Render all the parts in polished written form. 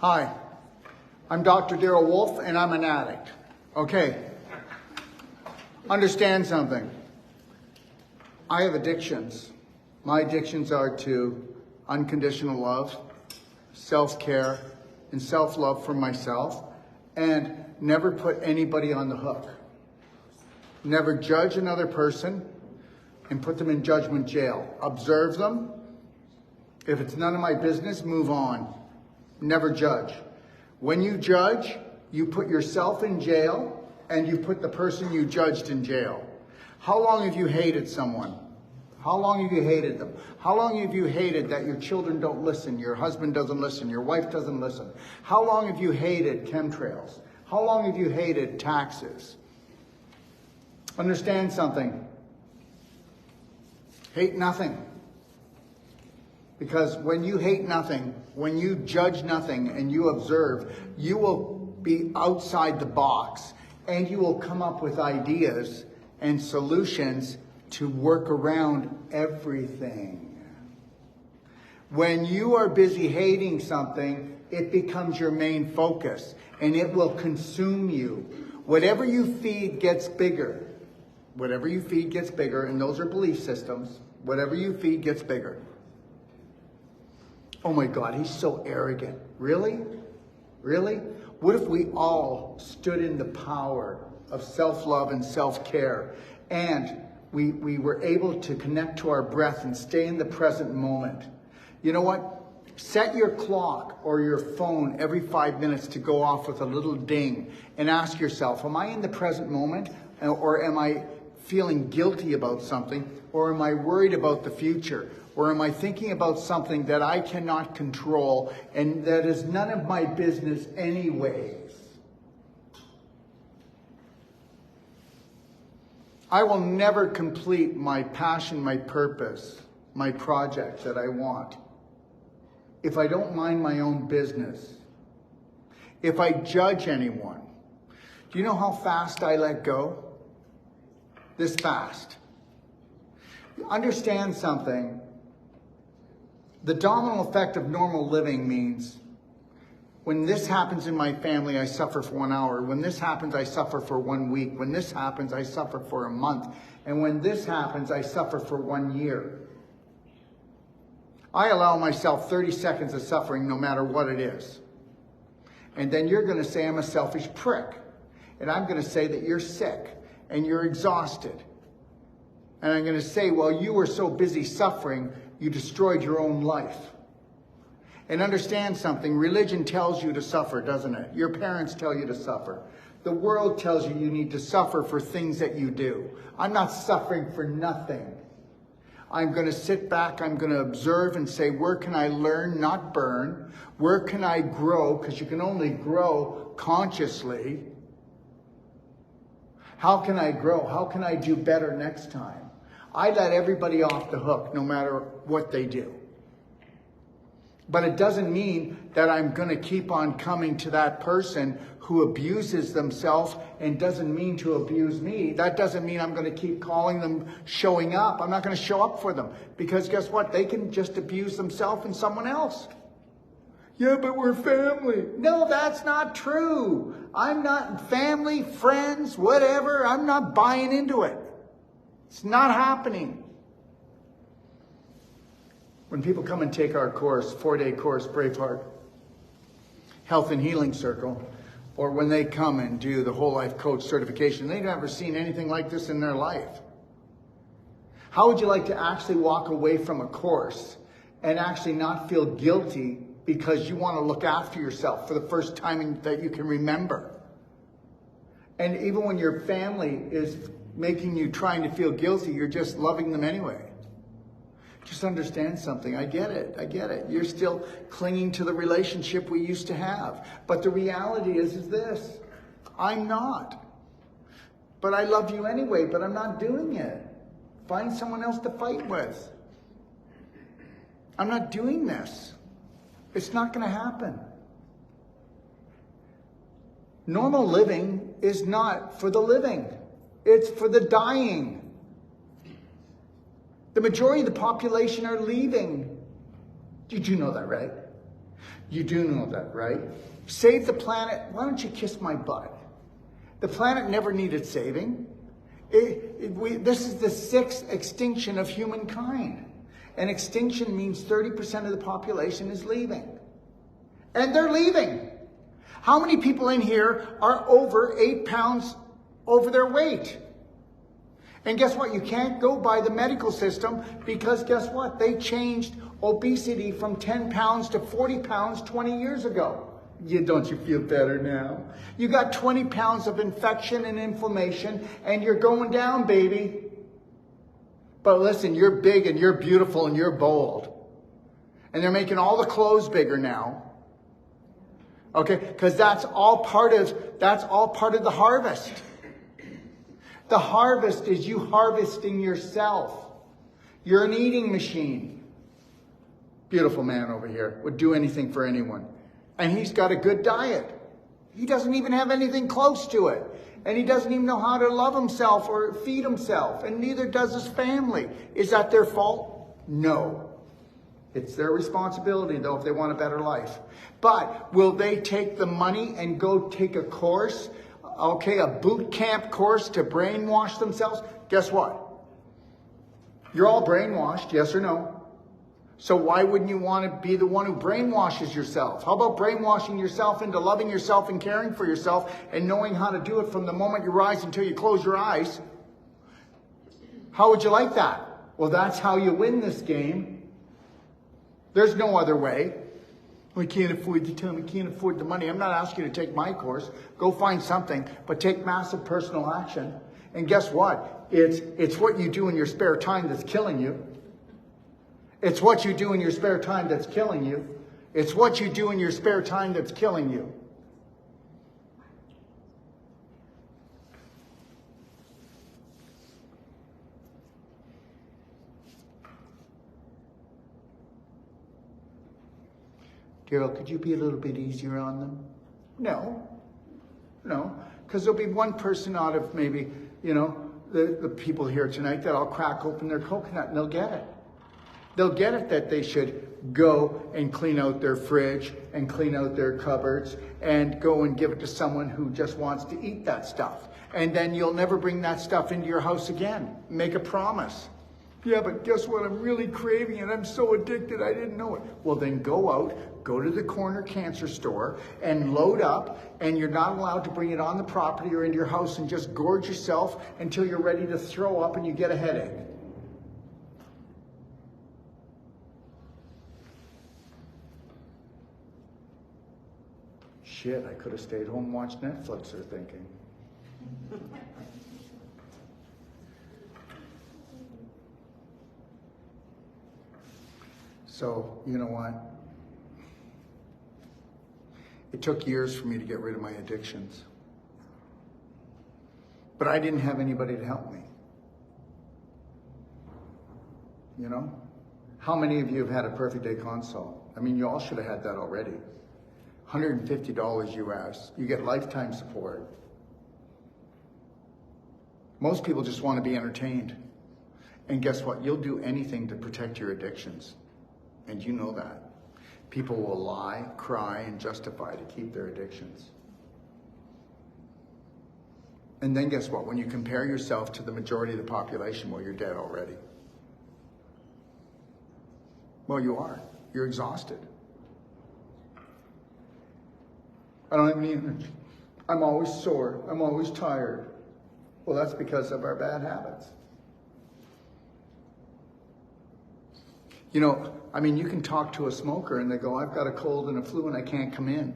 Hi, I'm Dr. Darrell Wolf, and I'm an addict. Okay, understand something. I have addictions. My addictions are to unconditional love, self-care, and self-love for myself, and never put anybody on the hook. Never judge another person and put them in judgment jail. Observe them. If it's none of my business, move on. Never judge. When you judge, you put yourself in jail and you put the person you judged in jail. How long have you hated someone? How long have you hated them? How long have you hated that your children don't listen, your husband doesn't listen, your wife doesn't listen? How long have you hated chemtrails? How long have you hated taxes? Understand something. Hate nothing. Because when you hate nothing, when you judge nothing and you observe, you will be outside the box and you will come up with ideas and solutions to work around everything. When you are busy hating something, it becomes your main focus and it will consume you. Whatever you feed gets bigger. Whatever you feed gets bigger, and those are belief systems. Whatever you feed gets bigger. Oh my God, he's so arrogant. Really? Really? What if we all stood in the power of self-love and self-care, and we were able to connect to our breath and stay in the present moment? You know what? Set your clock or your phone every 5 minutes to go off with a little ding and ask yourself, am I in the present moment, or am I feeling guilty about something, or am I worried about the future? Or am I thinking about something that I cannot control and that is none of my business anyways? I will never complete my passion, my purpose, my project that I want if I don't mind my own business. If I judge anyone. Do you know how fast I let go? This fast. Understand something. The domino effect of normal living means when this happens in my family, I suffer for 1 hour. When this happens, I suffer for 1 week. When this happens, I suffer for a month. And when this happens, I suffer for 1 year. I allow myself 30 seconds of suffering no matter what it is. And then you're going to say I'm a selfish prick. And I'm going to say that you're sick and you're exhausted. And I'm going to say, well, you were so busy suffering, you destroyed your own life. And understand something, religion tells you to suffer, doesn't it? Your parents tell you to suffer. The world tells you you need to suffer for things that you do. I'm not suffering for nothing. I'm going to sit back, I'm going to observe and say, where can I learn, not burn? Where can I grow? Because you can only grow consciously. How can I grow? How can I do better next time? I let everybody off the hook, no matter what they do. But it doesn't mean that I'm going to keep on coming to that person who abuses themselves and doesn't mean to abuse me. That doesn't mean I'm going to keep calling them, showing up. I'm not going to show up for them. Because guess what? They can just abuse themselves and someone else. Yeah, but we're family. No, that's not true. I'm not family, friends, whatever. I'm not buying into it. It's not happening. When people come and take our course, 4-day course, Braveheart, Health and Healing Circle, or when they come and do the Whole Life Coach certification, they've never seen anything like this in their life. How would you like to actually walk away from a course and actually not feel guilty because you want to look after yourself for the first time that you can remember? And even when your family is making you trying to feel guilty, you're just loving them anyway. Just understand something. I get it. I get it. You're still clinging to the relationship we used to have. But the reality is this. I'm not. But I love you anyway, but I'm not doing it. Find someone else to fight with. I'm not doing this. It's not going to happen. Normal living is not for the living. It's for the dying. The majority of the population are leaving. Did you know that, right? You do know that, right? Save the planet. Why don't you kiss my butt? The planet never needed saving. This is the 6th extinction of humankind. And extinction means 30% of the population is leaving. And they're leaving. How many people in here are over 8 pounds over their weight? And guess what? You can't go by the medical system because guess what? They changed obesity from 10 pounds to 40 pounds 20 years ago. Don't you feel better now? You got 20 pounds of infection and inflammation and you're going down, baby. But listen, you're big and you're beautiful and you're bold. And they're making all the clothes bigger now. Okay? Because that's all part of the harvest. The harvest is you harvesting yourself. You're an eating machine. Beautiful man over here. Would do anything for anyone. And he's got a good diet. He doesn't even have anything close to it. And he doesn't even know how to love himself or feed himself. And neither does his family. Is that their fault? No. It's their responsibility, though, if they want a better life. But will they take the money and go take a course? Okay, a boot camp course to brainwash themselves? Guess what? You're all brainwashed, yes or no? So why wouldn't you want to be the one who brainwashes yourself? How about brainwashing yourself into loving yourself and caring for yourself and knowing how to do it from the moment you rise until you close your eyes? How would you like that? Well, that's how you win this game. There's no other way. We can't afford the time, we can't afford the money. I'm not asking you to take my course. Go find something, but take massive personal action. And guess what? It's what you do in your spare time that's killing you. It's what you do in your spare time that's killing you. It's what you do in your spare time that's killing you. Daryl, could you be a little bit easier on them? No, because there'll be one person out of maybe, the people here tonight that I'll crack open their coconut and they'll get it. They'll get it that they should go and clean out their fridge and clean out their cupboards and go and give it to someone who just wants to eat that stuff. And then you'll never bring that stuff into your house again. Make a promise. Yeah, but guess what? I'm really craving it. I'm so addicted. I didn't know it. Well, then go out, go to the corner cancer store and load up, and you're not allowed to bring it on the property or into your house and just gorge yourself until you're ready to throw up and you get a headache. Shit, I could have stayed home and watched Netflix, they're thinking. So, you know what? It took years for me to get rid of my addictions. But I didn't have anybody to help me. You know? How many of you have had a perfect day consult? I mean, you all should have had that already. $150 US. You get lifetime support. Most people just want to be entertained. And guess what? You'll do anything to protect your addictions. And you know that. People will lie, cry, and justify to keep their addictions. And then guess what? When you compare yourself to the majority of the population, well, you're dead already. Well, you are. You're exhausted. I don't have any energy. I'm always sore. I'm always tired. Well, that's because of our bad habits. You know, I mean, you can talk to a smoker and they go, I've got a cold and a flu and I can't come in.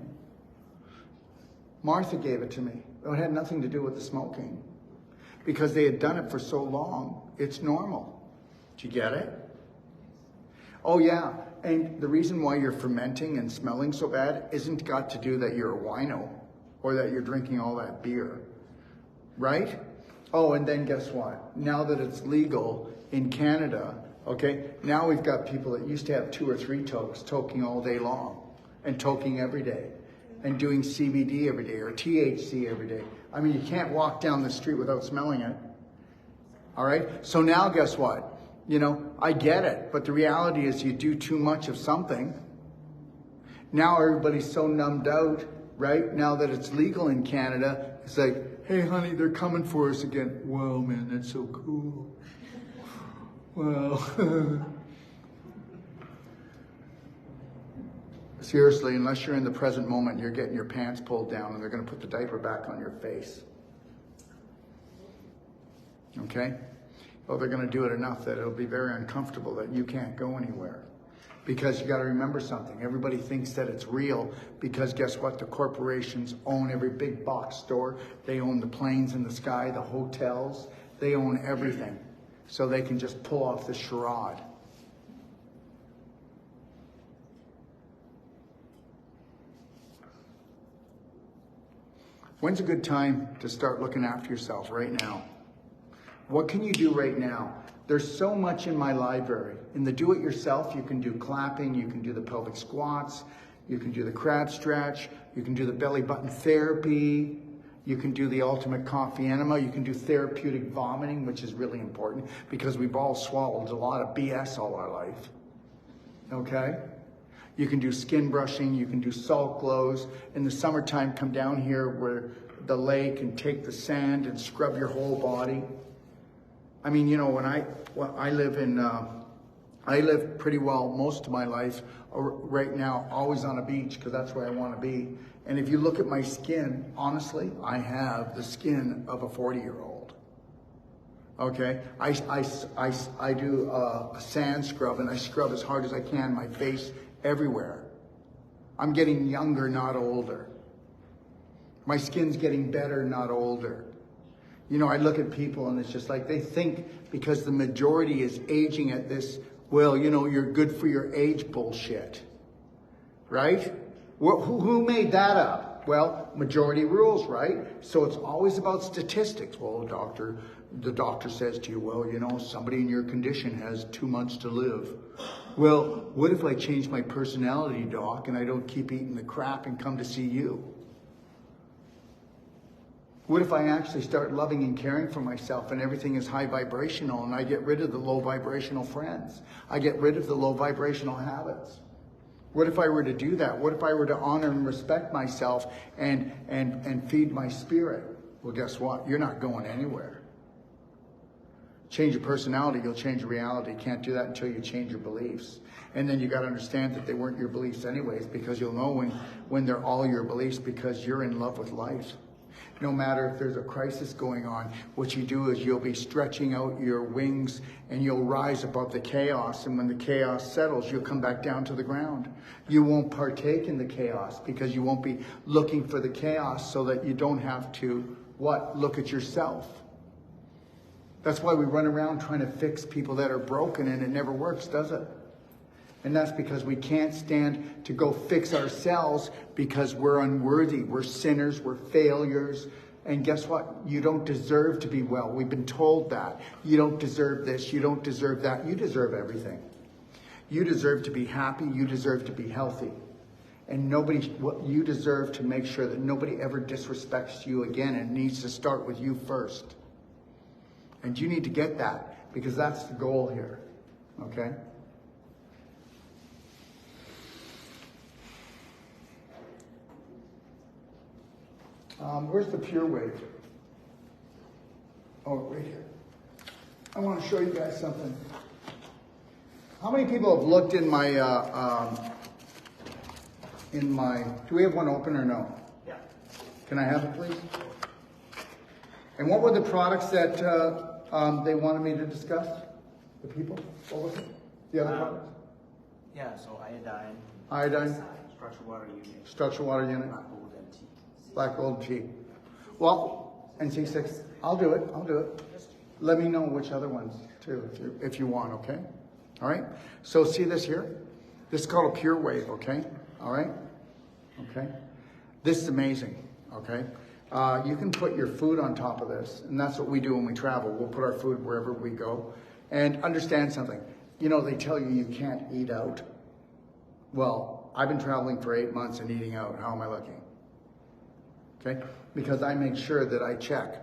Martha gave it to me. It had nothing to do with the smoking. Because they had done it for so long, it's normal. Do you get it? Oh yeah, and the reason why you're fermenting and smelling so bad isn't got to do that you're a wino or that you're drinking all that beer, right? Oh, and then guess what? Now that it's legal in Canada, okay, now we've got people that used to have 2 or 3 tokes, toking all day long and toking every day and doing CBD every day or THC every day. I mean, you can't walk down the street without smelling it, all right? So now guess what? You know, I get it, but the reality is you do too much of something Now everybody's so numbed out, right? Now that it's legal in Canada, it's like, hey honey, they're coming for us again. Whoa man, that's so cool. Well, seriously, unless you're in the present moment, you're getting your pants pulled down and they're going to put the diaper back on your face. Okay? Well, they're going to do it enough that it'll be very uncomfortable that you can't go anywhere. Because you got to remember something. Everybody thinks that it's real because guess what? The corporations own every big box store. They own the planes in the sky, the hotels. They own everything. So they can just pull off the charade. When's a good time to start looking after yourself? Right now. What can you do right now? There's so much in my library. In the do-it-yourself, you can do clapping, you can do the pelvic squats, you can do the crab stretch, you can do the belly button therapy, you can do the ultimate coffee enema, you can do therapeutic vomiting, which is really important because we've all swallowed a lot of BS all our life. Okay? You can do skin brushing, you can do salt glows. In the summertime, come down here where the lake and take the sand and scrub your whole body. I mean, you know, when I live pretty well most of my life right now, always on a beach because that's where I want to be. And if you look at my skin, honestly, I have the skin of a 40-year-old. Okay, I do a sand scrub and I scrub as hard as I can, my face everywhere. I'm getting younger, not older. My skin's getting better, not older. You know, I look at people and it's just like they think because the majority is aging at this, well, you know, you're good for your age bullshit, right? Who made that up? Well, majority rules, right? So it's always about statistics. Well, the doctor says to you, well, you know, somebody in your condition has 2 months to live. Well, what if I change my personality, doc, and I don't keep eating the crap and come to see you? What if I actually start loving and caring for myself and everything is high vibrational and I get rid of the low vibrational friends? I get rid of the low vibrational habits. What if I were to do that? What if I were to honor and respect myself and feed my spirit? Well, guess what? You're not going anywhere. Change your personality, you'll change your reality. Can't do that until you change your beliefs. And then you got to understand that they weren't your beliefs anyways, because you'll know when they're all your beliefs because you're in love with life. No matter if there's a crisis going on, what you do is you'll be stretching out your wings and you'll rise above the chaos. And when the chaos settles, you'll come back down to the ground. You won't partake in the chaos because you won't be looking for the chaos so that you don't have to, what? Look at yourself. That's why we run around trying to fix people that are broken and it never works, does it? And that's because we can't stand to go fix ourselves because we're unworthy. We're sinners. We're failures. And guess what? You don't deserve to be well. We've been told that. You don't deserve this. You don't deserve that. You deserve everything. You deserve to be happy. You deserve to be healthy. And you deserve to make sure that nobody ever disrespects you again. It needs to start with you first. And you need to get that because that's the goal here. Okay? Where's the Pure Wave? Oh, right here. I want to show you guys something. How many people have looked in my, do we have one open or no? Yeah. Can I have it, please? And what were the products that they wanted me to discuss? The people? What was it? The other products? Yeah, so iodine. Iodine? Structural water unit. Structural water unit? Black gold and tea. Black gold tea. Well, and C6. I'll do it. I'll do it. Let me know which other ones too, if you want. Okay. All right. So see this here. This is called a Pure Wave. Okay. All right. Okay. This is amazing. Okay. You can put your food on top of this, and that's what we do when we travel. We'll put our food wherever we go. And understand something. You know, they tell you can't eat out. Well, I've been traveling for 8 months and eating out. How am I looking? Okay? Because I make sure that I check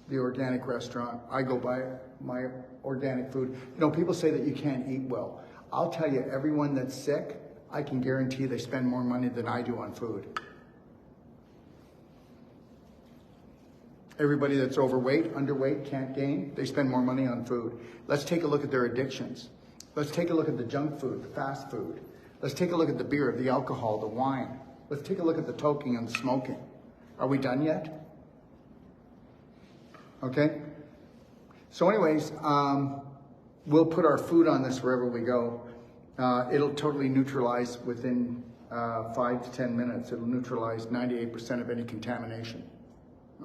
the organic restaurant. I go buy my organic food. You know, people say that you can't eat well. I'll tell you, everyone that's sick, I can guarantee they spend more money than I do on food. Everybody that's overweight, underweight, can't gain, they spend more money on food. Let's take a look at their addictions. Let's take a look at the junk food, the fast food. Let's take a look at the beer, the alcohol, the wine. Let's take a look at the toking and the smoking. Are we done yet? Okay. So anyways, we'll put our food on this wherever we go. It'll totally neutralize within 5 to 10 minutes. It'll neutralize 98% of any contamination.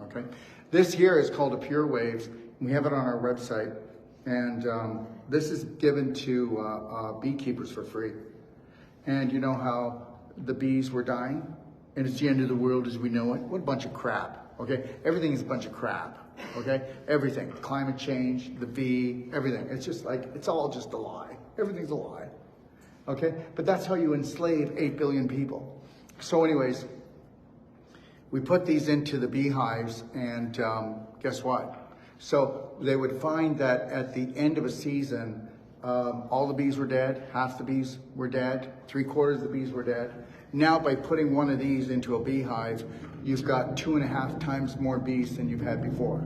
Okay. This here is called a Pure Waves. We have it on our website. And this is given to beekeepers for free. And you know how the bees were dying? And it's the end of the world as we know it? What a bunch of crap, okay? Everything is a bunch of crap, okay? Everything, climate change, the bee, everything. It's just like, it's all just a lie. Everything's a lie, okay? But that's how you enslave 8 billion people. So anyways, we put these into the beehives and guess what? So they would find that at the end of a season, all the bees were dead, half the bees were dead, 3/4 of the bees were dead. Now by putting one of these into a beehive, you've got 2.5 times more bees than you've had before.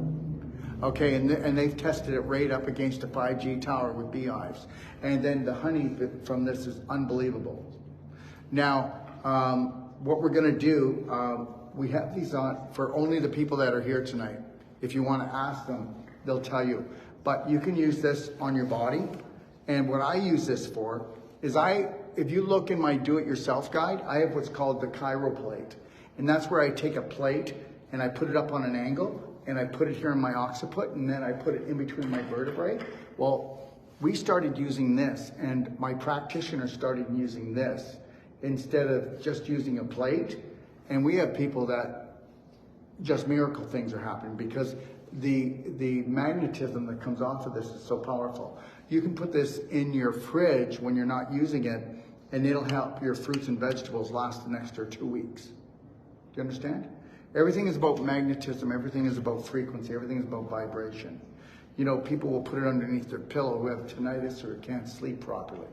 Okay, and they've tested it right up against a 5G tower with beehives. And then the honey from this is unbelievable. Now, what we're gonna do, we have these on for only the people that are here tonight. If you want to ask them, they'll tell you. But you can use this on your body. And what I use this for is if you look in my do-it-yourself guide, I have what's called the chiroplate. And that's where I take a plate and I put it up on an angle and I put it here in my occiput and then I put it in between my vertebrae. Well, we started using this and my practitioner started using this instead of just using a plate. And we have people that just miracle things are happening because the magnetism that comes off of this is so powerful. You can put this in your fridge when you're not using it and it'll help your fruits and vegetables last an extra 2 weeks. Do you understand? Everything is about magnetism, everything is about frequency, everything is about vibration. You know, people will put it underneath their pillow who have tinnitus or can't sleep properly.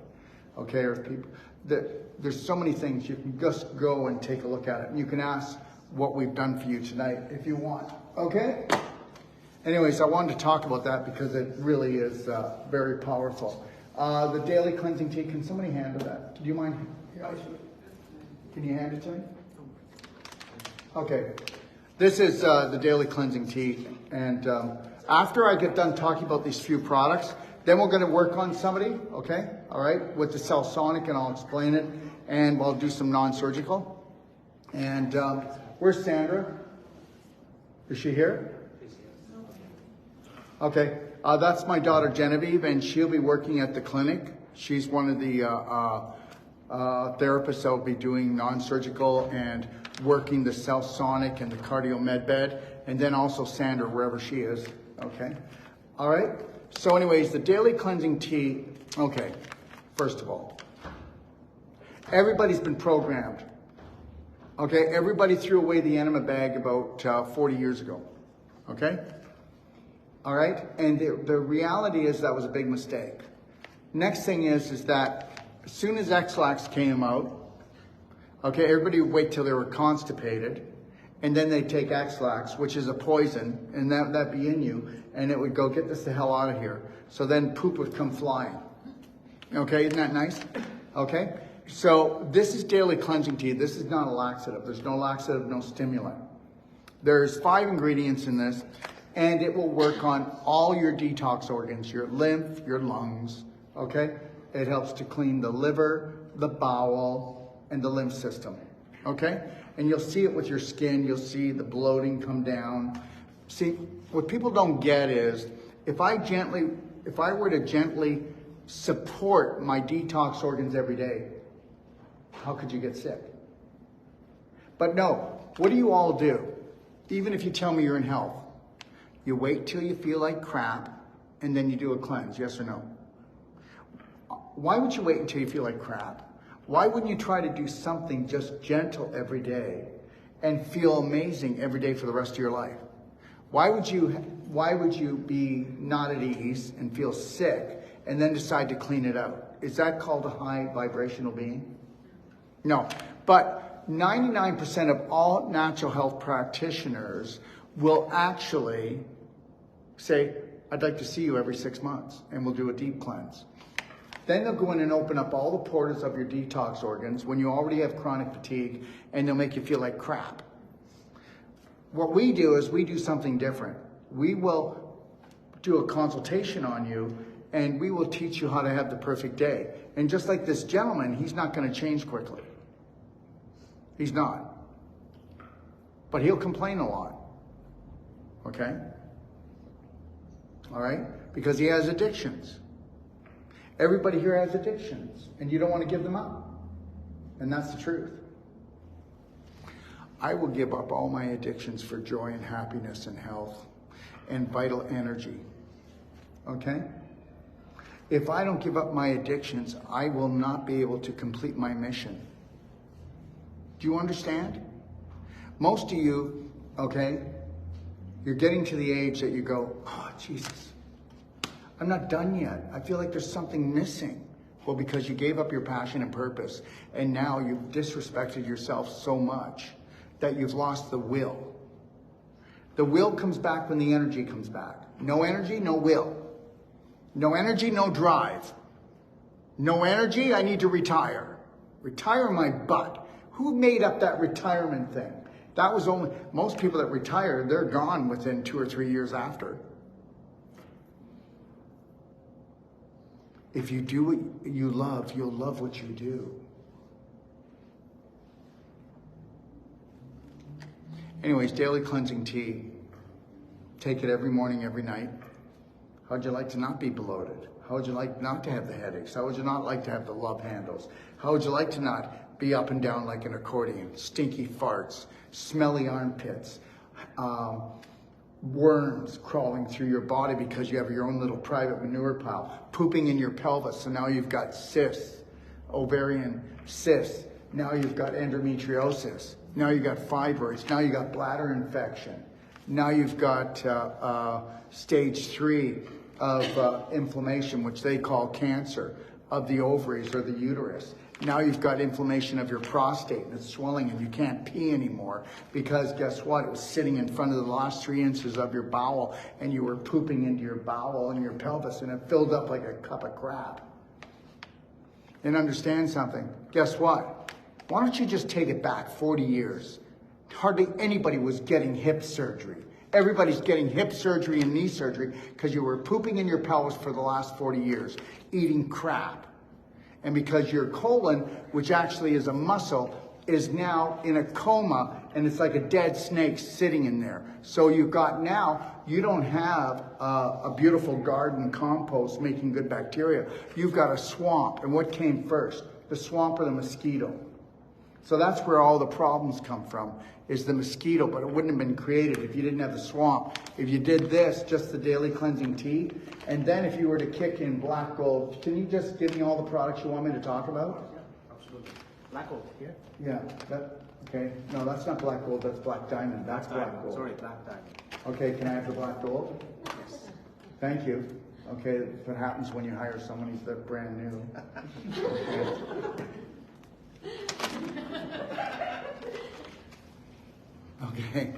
Okay, or people, there's so many things. You can just go and take a look at it. And you can ask what we've done for you tonight if you want, okay? Anyways, I wanted to talk about that because it really is very powerful. The daily cleansing tea, can somebody handle that? Do you mind? Can you hand it to me? Okay, this is the daily cleansing tea. And after I get done talking about these few products, then we're gonna work on somebody, okay? All right, with the Cell Sonic and I'll explain it and we'll do some non-surgical. And where's Sandra? Is she here? Okay, that's my daughter Genevieve, and she'll be working at the clinic. She's one of the therapists that will be doing non-surgical and working the Cell Sonic and the cardio med bed, and then also Sandra, wherever she is, okay? All right, so anyways, the daily cleansing tea, okay, first of all, everybody's been programmed. Okay, everybody threw away the enema bag about 40 years ago, okay? All right, and the reality is that was a big mistake. Next thing is that as soon as X-Lax came out, okay, everybody would wait till they were constipated, and then they'd take X-Lax, which is a poison, and that'd be in you, and it would go, get this the hell out of here. So then poop would come flying. Okay, isn't that nice? Okay. So this is daily cleansing tea. This is not a laxative. There's no laxative, no stimulant. There's 5 ingredients in this, and it will work on all your detox organs, your lymph, your lungs, okay? It helps to clean the liver, the bowel, and the lymph system, okay? And you'll see it with your skin. You'll see the bloating come down. See, what people don't get is, if I were to gently support my detox organs every day, how could you get sick? But no, what do you all do? Even if you tell me you're in health, you wait till you feel like crap and then you do a cleanse, yes or no? Why would you wait until you feel like crap? Why wouldn't you try to do something just gentle every day and feel amazing every day for the rest of your life? Why would you be not at ease and feel sick and then decide to clean it out? Is that called a high vibrational being? No, but 99% of all natural health practitioners will actually say, I'd like to see you every 6 months, and we'll do a deep cleanse. Then they'll go in and open up all the portals of your detox organs when you already have chronic fatigue, and they'll make you feel like crap. What we do is we do something different. We will do a consultation on you, and we will teach you how to have the perfect day. And just like this gentleman, he's not going to change quickly. He's not. But he'll complain a lot. Okay? All right? Because he has addictions. Everybody here has addictions, and you don't want to give them up. And that's the truth. I will give up all my addictions for joy and happiness and health and vital energy. Okay? If I don't give up my addictions, I will not be able to complete my mission. Do you understand? Most of you, okay, you're getting to the age that you go, oh, Jesus, I'm not done yet. I feel like there's something missing. Well, because you gave up your passion and purpose, and now you've disrespected yourself so much that you've lost the will. The will comes back when the energy comes back. No energy, no will. No energy, no drive. No energy, I need to retire. Retire my butt. Who made up that retirement thing? That was only, most people that retire, they're gone within 2 or 3 years after. If you do what you love, you'll love what you do. Anyways, daily cleansing tea. Take it every morning, every night. How'd you like to not be bloated? How would you like not to have the headaches? How would you not like to have the love handles? How would you like to not be up and down like an accordion? Stinky farts, smelly armpits, worms crawling through your body because you have your own little private manure pile, pooping in your pelvis. So now you've got cysts, ovarian cysts. Now you've got endometriosis. Now you've got fibroids. Now you've got bladder infection. Now you've got stage 3 of inflammation, which they call cancer of the ovaries or the uterus. Now you've got inflammation of your prostate and it's swelling and you can't pee anymore because guess what? It was sitting in front of the last 3 inches of your bowel and you were pooping into your bowel and your pelvis and it filled up like a cup of crap. And understand something. Guess what? Why don't you just take it back 40 years? Hardly anybody was getting hip surgery. Everybody's getting hip surgery and knee surgery because you were pooping in your pelvis for the last 40 years, eating crap. And because your colon, which actually is a muscle, is now in a coma and it's like a dead snake sitting in there. So you've got now, you don't have a beautiful garden compost making good bacteria. You've got a swamp. And what came first? The swamp or the mosquito? So that's where all the problems come from, is the mosquito, but it wouldn't have been created if you didn't have the swamp. If you did this, just the daily cleansing tea, and then if you were to kick in black gold, can you just give me all the products you want me to talk about? Yeah, absolutely. Black gold here? Yeah, okay. No, that's not black gold, that's black diamond. That's black gold. Sorry, black diamond. Okay, can I have the black gold? Yes. Thank you. Okay, that's what happens when you hire someone who's brand new. Okay.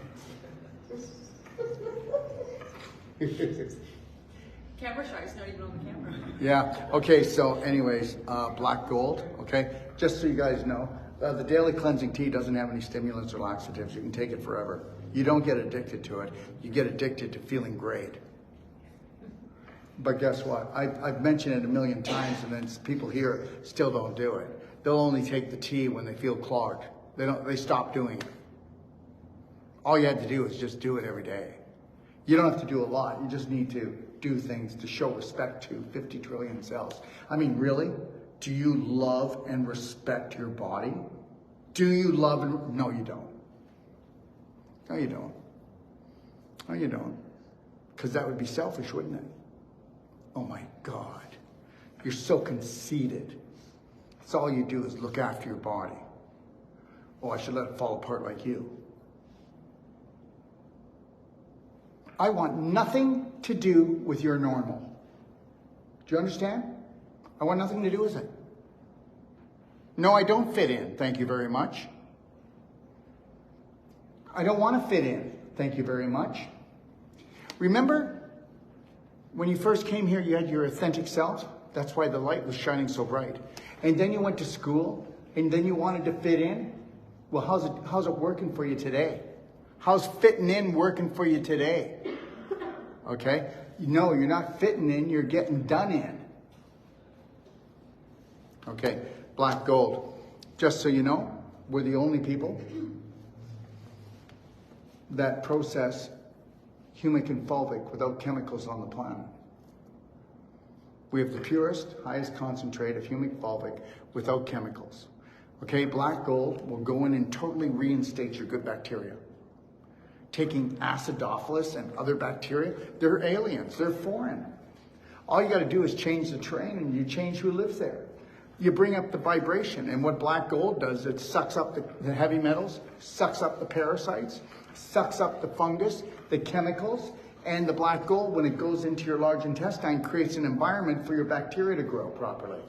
Camera shy, it's not even on the camera. Yeah, okay, so anyways, black gold, okay? Just so you guys know, the daily cleansing tea doesn't have any stimulants or laxatives. You can take it forever. You don't get addicted to it. You get addicted to feeling great. But guess what? I've mentioned it a million times and then people here still don't do it. They'll only take the tea when they feel clogged. They stop doing it. All you had to do is just do it every day. You don't have to do a lot. You just need to do things to show respect to 50 trillion cells. I mean, really? Do you love and respect your body? Do you love and... No, you don't. No, you don't. No, you don't. Because that would be selfish, wouldn't it? Oh my God. You're so conceited. That's all you do is look after your body. Oh, I should let it fall apart like you. I want nothing to do with your normal. Do you understand? I want nothing to do with it. No, I don't fit in. Thank you very much. I don't want to fit in. Thank you very much. Remember when you first came here, you had your authentic self? That's why the light was shining so bright. And then you went to school, and then you wanted to fit in? Well, how's it working for you today? How's fitting in working for you today? Okay? No, you're not fitting in, you're getting done in. Okay, black gold. Just so you know, we're the only people that process humic and fulvic without chemicals on the planet. We have the purest, highest concentrate of humic fulvic without chemicals. Okay, black gold will go in and totally reinstate your good bacteria. Taking acidophilus and other bacteria, they're aliens, they're foreign. All you got to do is change the terrain and you change who lives there. You bring up the vibration, and what black gold does, it sucks up the heavy metals, sucks up the parasites, sucks up the fungus, the chemicals, and the black gold, when it goes into your large intestine, creates an environment for your bacteria to grow properly.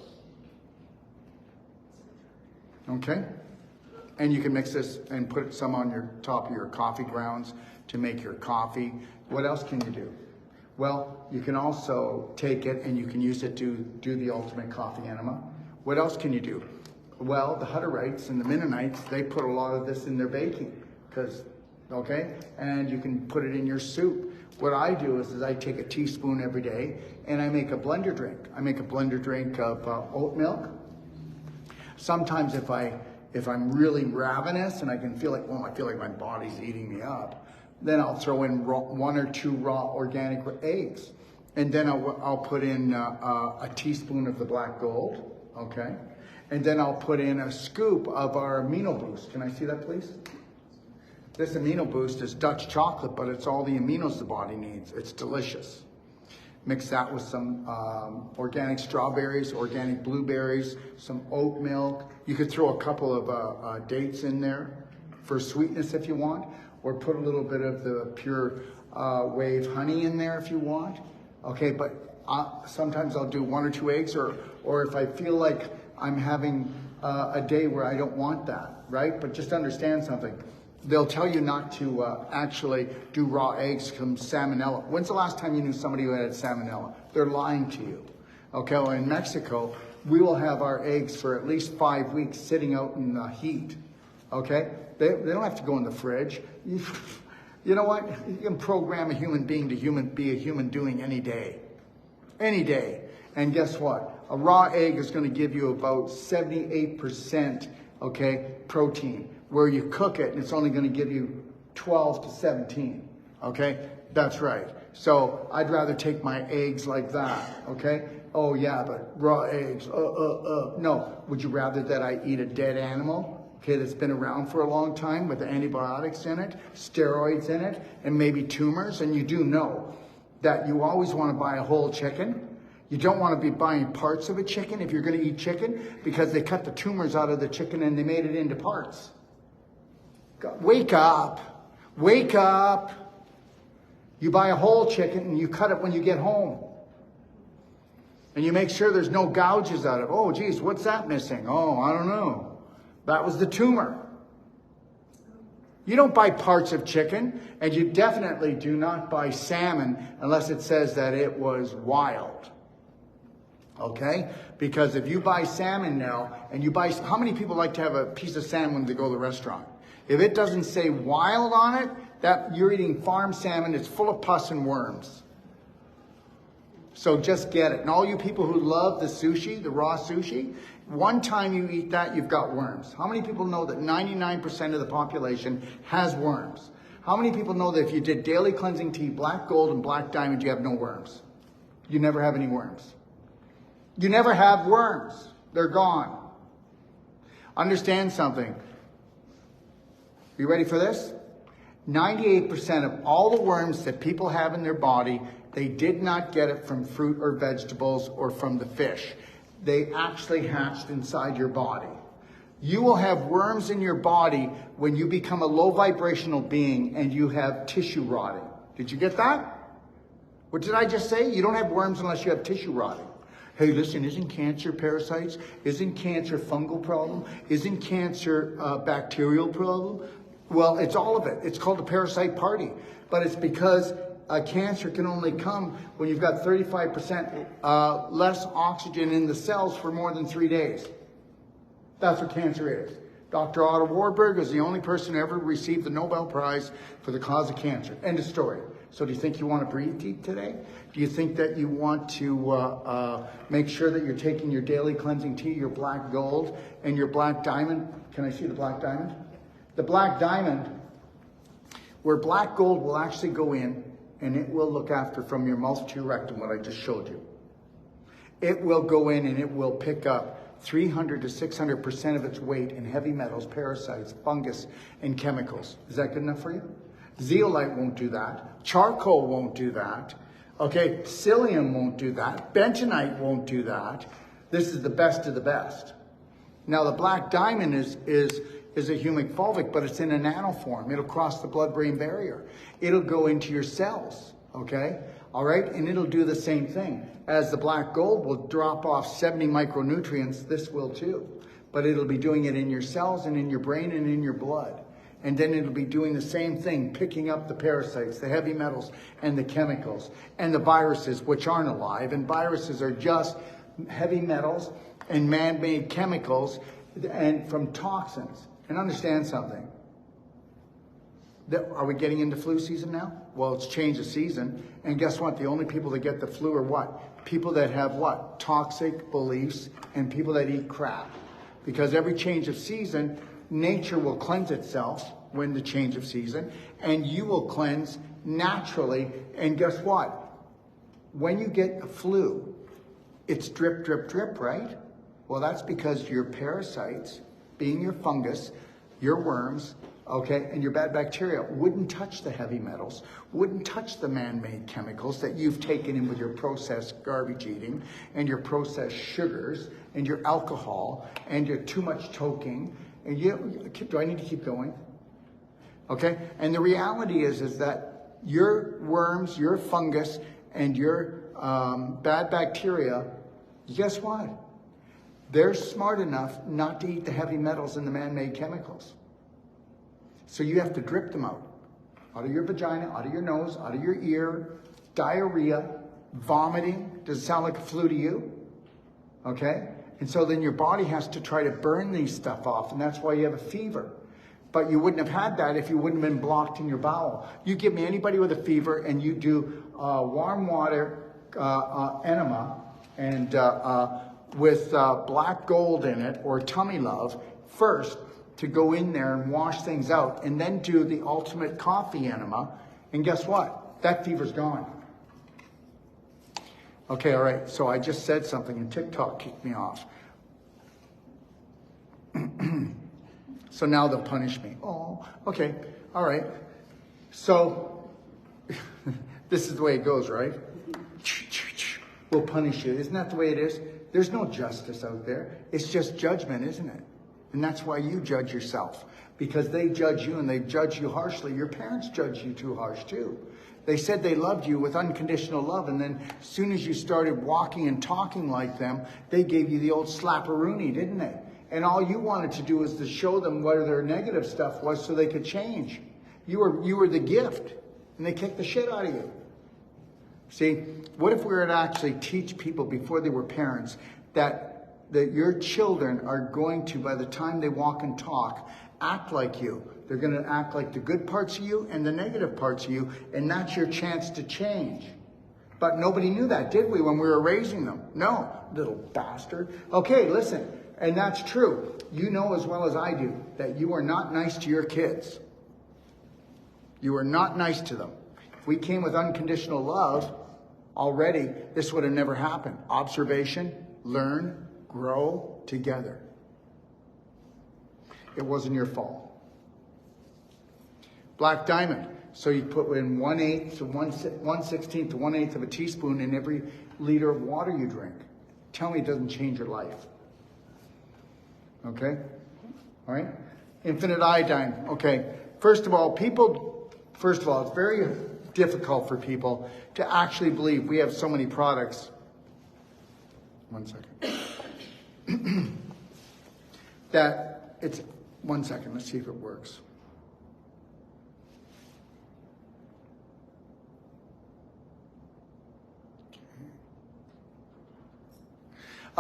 Okay? And you can mix this and put some on your top of your coffee grounds to make your coffee. What else can you do? Well, you can also take it and you can use it to do the ultimate coffee enema. What else can you do? Well, the Hutterites and the Mennonites, they put a lot of this in their baking, okay? And you can put it in your soup. What I do is I take a teaspoon every day and I make a blender drink. I make a blender drink of oat milk. Sometimes if I'm really ravenous and I feel like my body's eating me up, then I'll throw in 1 or 2 raw organic eggs. And then I'll put in a teaspoon of the black gold, okay? And then I'll put in a scoop of our amino boost. Can I see that, please? This amino boost is Dutch chocolate, but it's all the aminos the body needs. It's delicious. Mix that with some organic strawberries, organic blueberries, some oat milk. You could throw a couple of dates in there for sweetness if you want, or put a little bit of the pure wave honey in there if you want. Okay, but sometimes I'll do 1 or 2 eggs, or if I feel like I'm having a day where I don't want that, right? But just understand something. They'll tell you not to actually do raw eggs from salmonella. When's the last time you knew somebody who had salmonella? They're lying to you. Okay, well, in Mexico, we will have our eggs for at least 5 weeks sitting out in the heat. Okay? They don't have to go in the fridge. You know what? You can program a human being to be a human doing any day. Any day. And guess what? A raw egg is going to give you about 78%, okay, protein. Where you cook it, and it's only going to give you 12 to 17, okay? That's right. So I'd rather take my eggs like that, okay? Oh yeah, but raw eggs, No, would you rather that I eat a dead animal, okay, that's been around for a long time with antibiotics in it, steroids in it, and maybe tumors? And you do know that you always want to buy a whole chicken. You don't want to be buying parts of a chicken if you're going to eat chicken, because they cut the tumors out of the chicken and they made it into parts. Wake up. Wake up. You buy a whole chicken and you cut it when you get home. And you make sure there's no gouges out of it. Oh, geez, what's that missing? Oh, I don't know. That was the tumor. You don't buy parts of chicken, and you definitely do not buy salmon unless it says that it was wild. Okay? Because if you buy salmon now, and you buy, how many people like to have a piece of salmon when they go to the restaurant? If it doesn't say wild on it, that you're eating farm salmon, it's full of pus and worms. So just get it. And all you people who love the sushi, the raw sushi, one time you eat that, you've got worms. How many people know that 99% of the population has worms? How many people know that if you did daily cleansing tea, black gold and black diamond, you have no worms? You never have any worms. You never have worms. They're gone. Understand something. You ready for this? 98% of all the worms that people have in their body, they did not get it from fruit or vegetables or from the fish. They actually hatched inside your body. You will have worms in your body when you become a low vibrational being and you have tissue rotting. Did you get that? What did I just say? You don't have worms unless you have tissue rotting. Hey, listen, isn't cancer parasites? Isn't cancer fungal problem? Isn't cancer bacterial problem? Well, it's all of it. It's called a parasite party. But it's because cancer can only come when you've got 35% less oxygen in the cells for more than 3 days. That's what cancer is. Dr. Otto Warburg is the only person who ever received the Nobel Prize for the cause of cancer. End of story. So do you think you want to breathe deep today? Do you think that you want to make sure that you're taking your daily cleansing tea, your black gold, and your black diamond? Can I see the black diamond? The black diamond, where black gold will actually go in, and it will look after from your mouth to your rectum, what I just showed you. It will go in and it will pick up 300 to 600% of its weight in heavy metals, parasites, fungus, and chemicals. Is that good enough for you? Zeolite won't do that. Charcoal won't do that. Okay, psyllium won't do that. Bentonite won't do that. This is the best of the best. Now the black diamond is a humic fulvic, but it's in a nanoform. It'll cross the blood-brain barrier. It'll go into your cells, okay? All right, and it'll do the same thing. As the black gold will drop off 70 micronutrients, this will too. But it'll be doing it in your cells and in your brain and in your blood. And then it'll be doing the same thing, picking up the parasites, the heavy metals, and the chemicals, and the viruses, which aren't alive. And viruses are just heavy metals and man-made chemicals and from toxins. And understand something. Are we getting into flu season now? Well, it's change of season. And guess what? The only people that get the flu are what? People that have what? Toxic beliefs and people that eat crap. Because every change of season, nature will cleanse itself when the change of season, and you will cleanse naturally. And guess what? When you get a flu, it's drip, drip, drip, right? Well, that's because your parasites, being your fungus, your worms, okay, and your bad bacteria wouldn't touch the heavy metals, wouldn't touch the man-made chemicals that you've taken in with your processed garbage eating and your processed sugars and your alcohol and your too much toking. And do I need to keep going? Okay, and the reality is that your worms, your fungus, and your bad bacteria, guess what? They're smart enough not to eat the heavy metals and the man-made chemicals. So you have to drip them out of your vagina, out of your nose, out of your ear, diarrhea, vomiting. Does it sound like a flu to you? Okay? And so then your body has to try to burn these stuff off, and that's why you have a fever. But you wouldn't have had that if you wouldn't have been blocked in your bowel. You give me anybody with a fever and you do warm water enema and with black gold in it or tummy love first, to go in there and wash things out, and then do the ultimate coffee enema, and guess what? That fever's gone. Okay, all right, so I just said something and TikTok kicked me off. So now they'll punish me. Oh, okay, all right. So this is the way it goes, right? We'll punish you. Isn't that the way it is? There's no justice out there. It's just judgment, isn't it? And that's why you judge yourself, because they judge you and they judge you harshly. Your parents judge you too harsh too. They said they loved you with unconditional love, and then as soon as you started walking and talking like them, they gave you the old slapperoonie, didn't they? And all you wanted to do was to show them what their negative stuff was so they could change. You were the gift, and they kicked the shit out of you. See, what if we were to actually teach people before they were parents that your children are going to, by the time they walk and talk, act like you. They're going to act like the good parts of you and the negative parts of you, and that's your chance to change. But nobody knew that, did we, when we were raising them? No, little bastard. Okay, listen, and that's true. You know as well as I do that you are not nice to your kids. You are not nice to them. If we came with unconditional love already, this would have never happened. Observation, learn, grow together. It wasn't your fault. Black diamond. So you put in 1/8 to 1/16 to 1/8 of a teaspoon in every liter of water you drink. Tell me it doesn't change your life. Okay? All right? Infinite iodine. Okay. First of all, it's very difficult for people to actually believe we have so many products 1 second. That it's 1 second. Let's see if it works.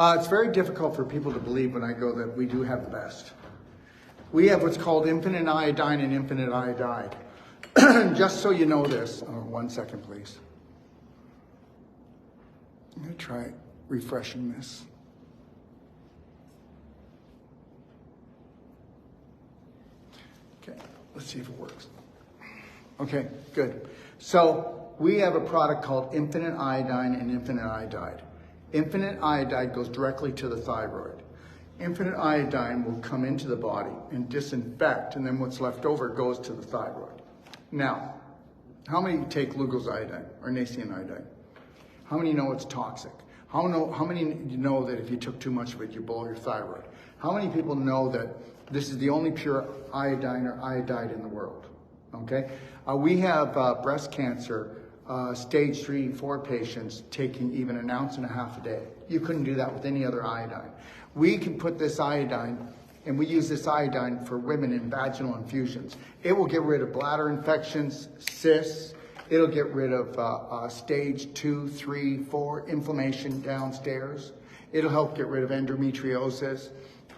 It's very difficult for people to believe when I go that we do have the best. We have what's called infinite iodine and infinite iodide. Just so you know this, 1 second, please. I'm going to try refreshing this. Okay, let's see if it works. Okay, good. So we have a product called infinite iodine and infinite iodide. Infinite iodide goes directly to the thyroid. Infinite iodine will come into the body and disinfect, and then what's left over goes to the thyroid. Now, how many take Lugol's iodine or Nacean iodine? How many know it's toxic? How many know that if you took too much of it, you blow your thyroid? How many people know that this is the only pure iodine or iodide in the world? Okay, we have breast cancer. Stage 3 and 4 patients taking even 1.5 ounces a day. You couldn't do that with any other iodine. We can put this iodine, and we use this iodine for women in vaginal infusions. It will get rid of bladder infections, cysts. It'll get rid of stage 2, 3, 4 inflammation downstairs. It'll help get rid of endometriosis.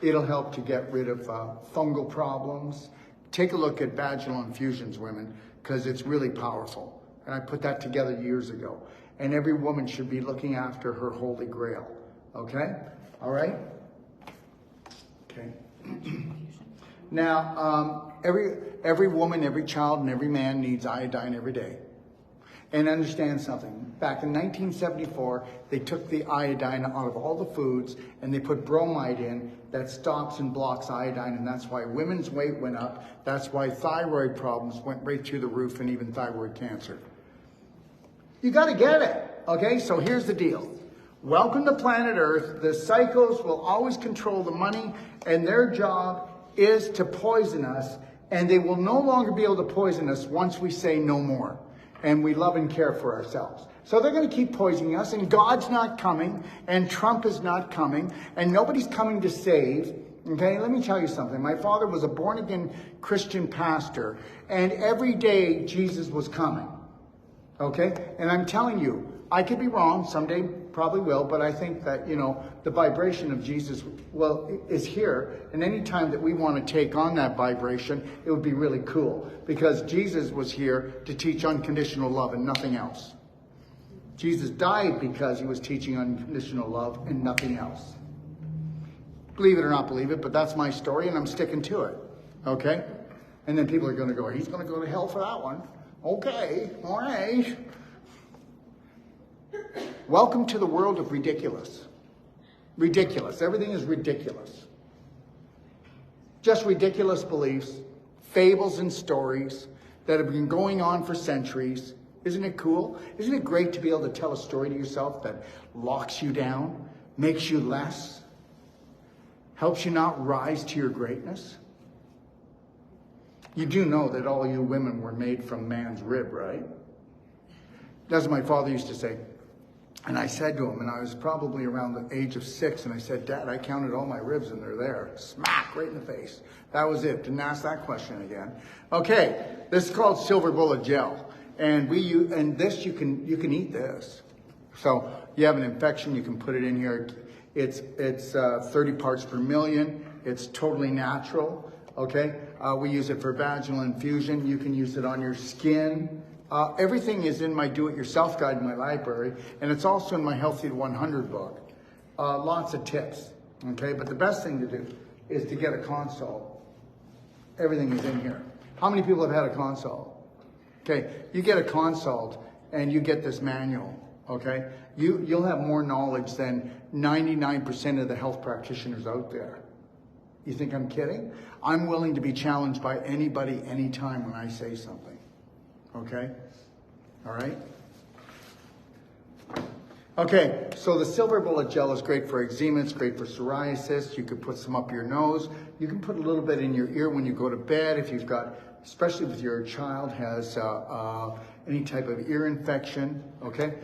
It'll help to get rid of fungal problems. Take a look at vaginal infusions, women, because it's really powerful. And I put that together years ago. And every woman should be looking after her holy grail. Okay? All right? Okay. Now, every woman, every child, and every man needs iodine every day. And understand something. Back in 1974, they took the iodine out of all the foods and they put bromide in that stops and blocks iodine, and that's why women's weight went up. That's why thyroid problems went right through the roof, and even thyroid cancer. You got to get it, okay? So here's the deal. Welcome to planet Earth. The psychos will always control the money, and their job is to poison us, and they will no longer be able to poison us once we say no more, and we love and care for ourselves. So they're going to keep poisoning us, and God's not coming, and Trump is not coming, and nobody's coming to save. Okay, let me tell you something. My father was a born-again Christian pastor, and every day Jesus was coming. Okay, and I'm telling you, I could be wrong, someday probably will, but I think that, you know, the vibration of Jesus, well, is here. And any time that we want to take on that vibration, it would be really cool, because Jesus was here to teach unconditional love and nothing else. Jesus died because he was teaching unconditional love and nothing else. Believe it or not believe it, but that's my story and I'm sticking to it. Okay? And then people are going to go, he's going to go to hell for that one. Okay, all right. Welcome to the world of ridiculous. Ridiculous. Everything is ridiculous. Just ridiculous beliefs, fables and stories that have been going on for centuries. Isn't it cool? Isn't it great to be able to tell a story to yourself that locks you down, makes you less, helps you not rise to your greatness? You do know that all you women were made from man's rib, right? That's what my father used to say. And I said to him, and I was probably around the age of 6, and I said, Dad, I counted all my ribs and they're there. Smack, right in the face. That was it. Didn't ask that question again. Okay, this is called silver bullet gel. And this you can eat this. So you have an infection, you can put it in here. It's 30 parts per million. It's totally natural. Okay, we use it for vaginal infusion. You can use it on your skin. Everything is in my do-it-yourself guide in my library, and it's also in my Healthy to 100 book. Lots of tips, okay? But the best thing to do is to get a consult. Everything is in here. How many people have had a consult? Okay, you get a consult and you get this manual, okay? You'll have more knowledge than 99% of the health practitioners out there. You think I'm kidding? I'm willing to be challenged by anybody, anytime when I say something. Okay? All right? Okay, so the silver bullet gel is great for eczema. It's great for psoriasis. You could put some up your nose. You can put a little bit in your ear when you go to bed if you've got, especially if your child has any type of ear infection. Okay?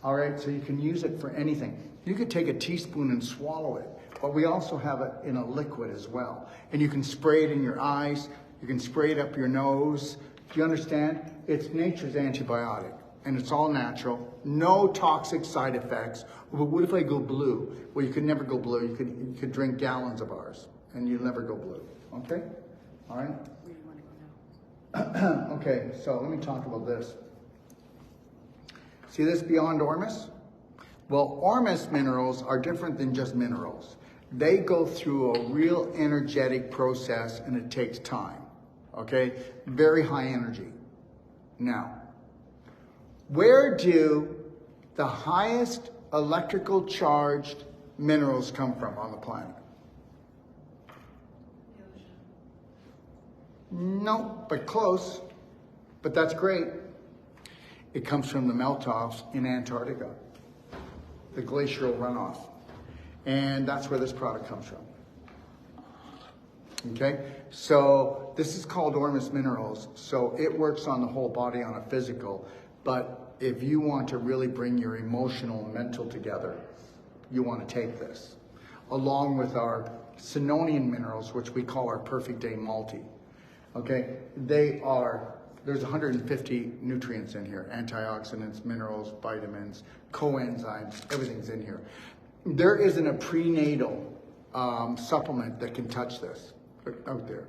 All right, so you can use it for anything. You could take a teaspoon and swallow it, but we also have it in a liquid as well. And you can spray it in your eyes, you can spray it up your nose. Do you understand? It's nature's antibiotic, and it's all natural. No toxic side effects. But what if I go blue? Well, you could never go blue. You could drink gallons of ours, and you'll never go blue. Okay? All right? Where do you want to go now? Okay, so let me talk about this. See this beyond Ormus? Well, Ormus minerals are different than just minerals. They go through a real energetic process, and it takes time. Okay? Very high energy. Now, where do the highest electrical charged minerals come from on the planet? The ocean. No, but close. But that's great. It comes from the melt-offs in Antarctica, the glacial runoff. And that's where this product comes from. Okay, so this is called Ormus Minerals. So it works on the whole body on a physical, but if you want to really bring your emotional and mental together, you want to take this, along with our Sinonian minerals, which we call our Perfect Day Multi. Okay, there's 150 nutrients in here, antioxidants, minerals, vitamins, coenzymes, everything's in here. There isn't a prenatal supplement that can touch this out there,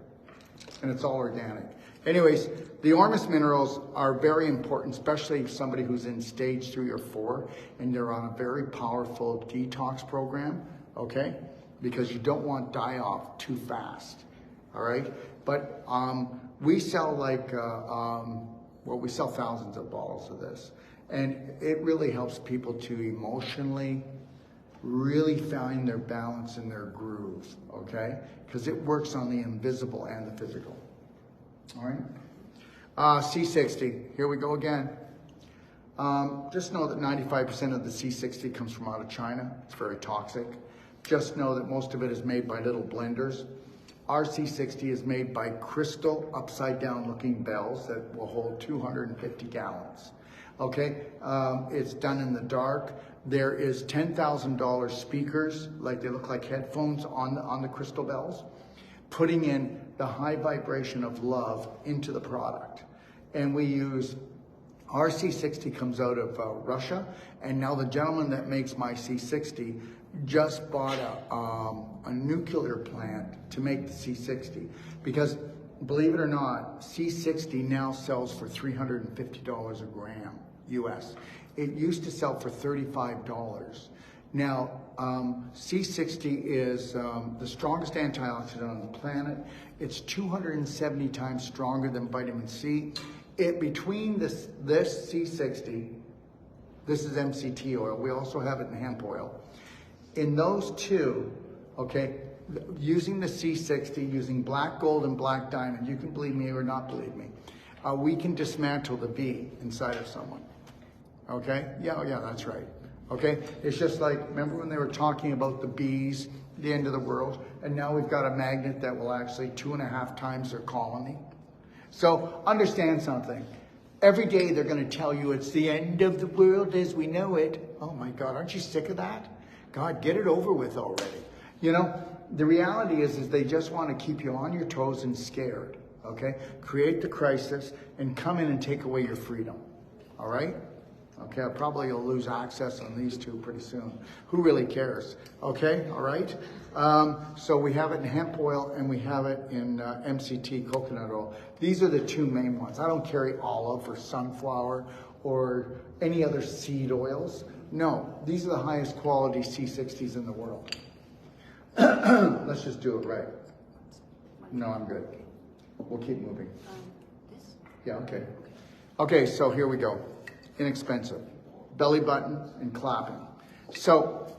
and it's all organic. Anyways, the Ormus minerals are very important, especially if somebody who's in stage 3 or 4, and they're on a very powerful detox program, okay? Because you don't want die-off too fast, all right? But we sell we sell thousands of bottles of this, and it really helps people to emotionally really find their balance and their groove, okay? Because it works on the invisible and the physical. All right? C60, here we go again. Just know that 95% of the C60 comes from out of China. It's very toxic. Just know that most of it is made by little blenders. Our C60 is made by crystal upside down looking bells that will hold 250 gallons. Okay, it's done in the dark. There is $10,000 speakers, like they look like headphones on the crystal bells, putting in the high vibration of love into the product. And we use, our C60 comes out of Russia, and now the gentleman that makes my C60 just bought a nuclear plant to make the C60. Because, believe it or not, C60 now sells for $350 a gram, US. It used to sell for $35. Now, C60 is the strongest antioxidant on the planet. It's 270 times stronger than vitamin C. Between this C60, this is MCT oil. We also have it in hemp oil. In those two, okay, using the C60, using black gold and black diamond, you can believe me or not believe me, we can dismantle the bee inside of someone. Okay? Yeah, that's right. Okay? It's just like, remember when they were talking about the bees, the end of the world, and now we've got a magnet that will actually 2.5 times their colony. So understand something. Every day they're going to tell you it's the end of the world as we know it. Oh my God, aren't you sick of that? God, get it over with already. You know, the reality is they just want to keep you on your toes and scared. Okay? Create the crisis and come in and take away your freedom. All right? Okay, I probably will lose access on these two pretty soon. Who really cares? Okay, all right? So we have it in hemp oil and we have it in MCT coconut oil. These are the two main ones. I don't carry olive or sunflower or any other seed oils. No, these are the highest quality C60s in the world. Let's just do it right. No, I'm good. We'll keep moving. This? Yeah, okay. Okay, so here we go. Inexpensive. Belly button and clapping. So,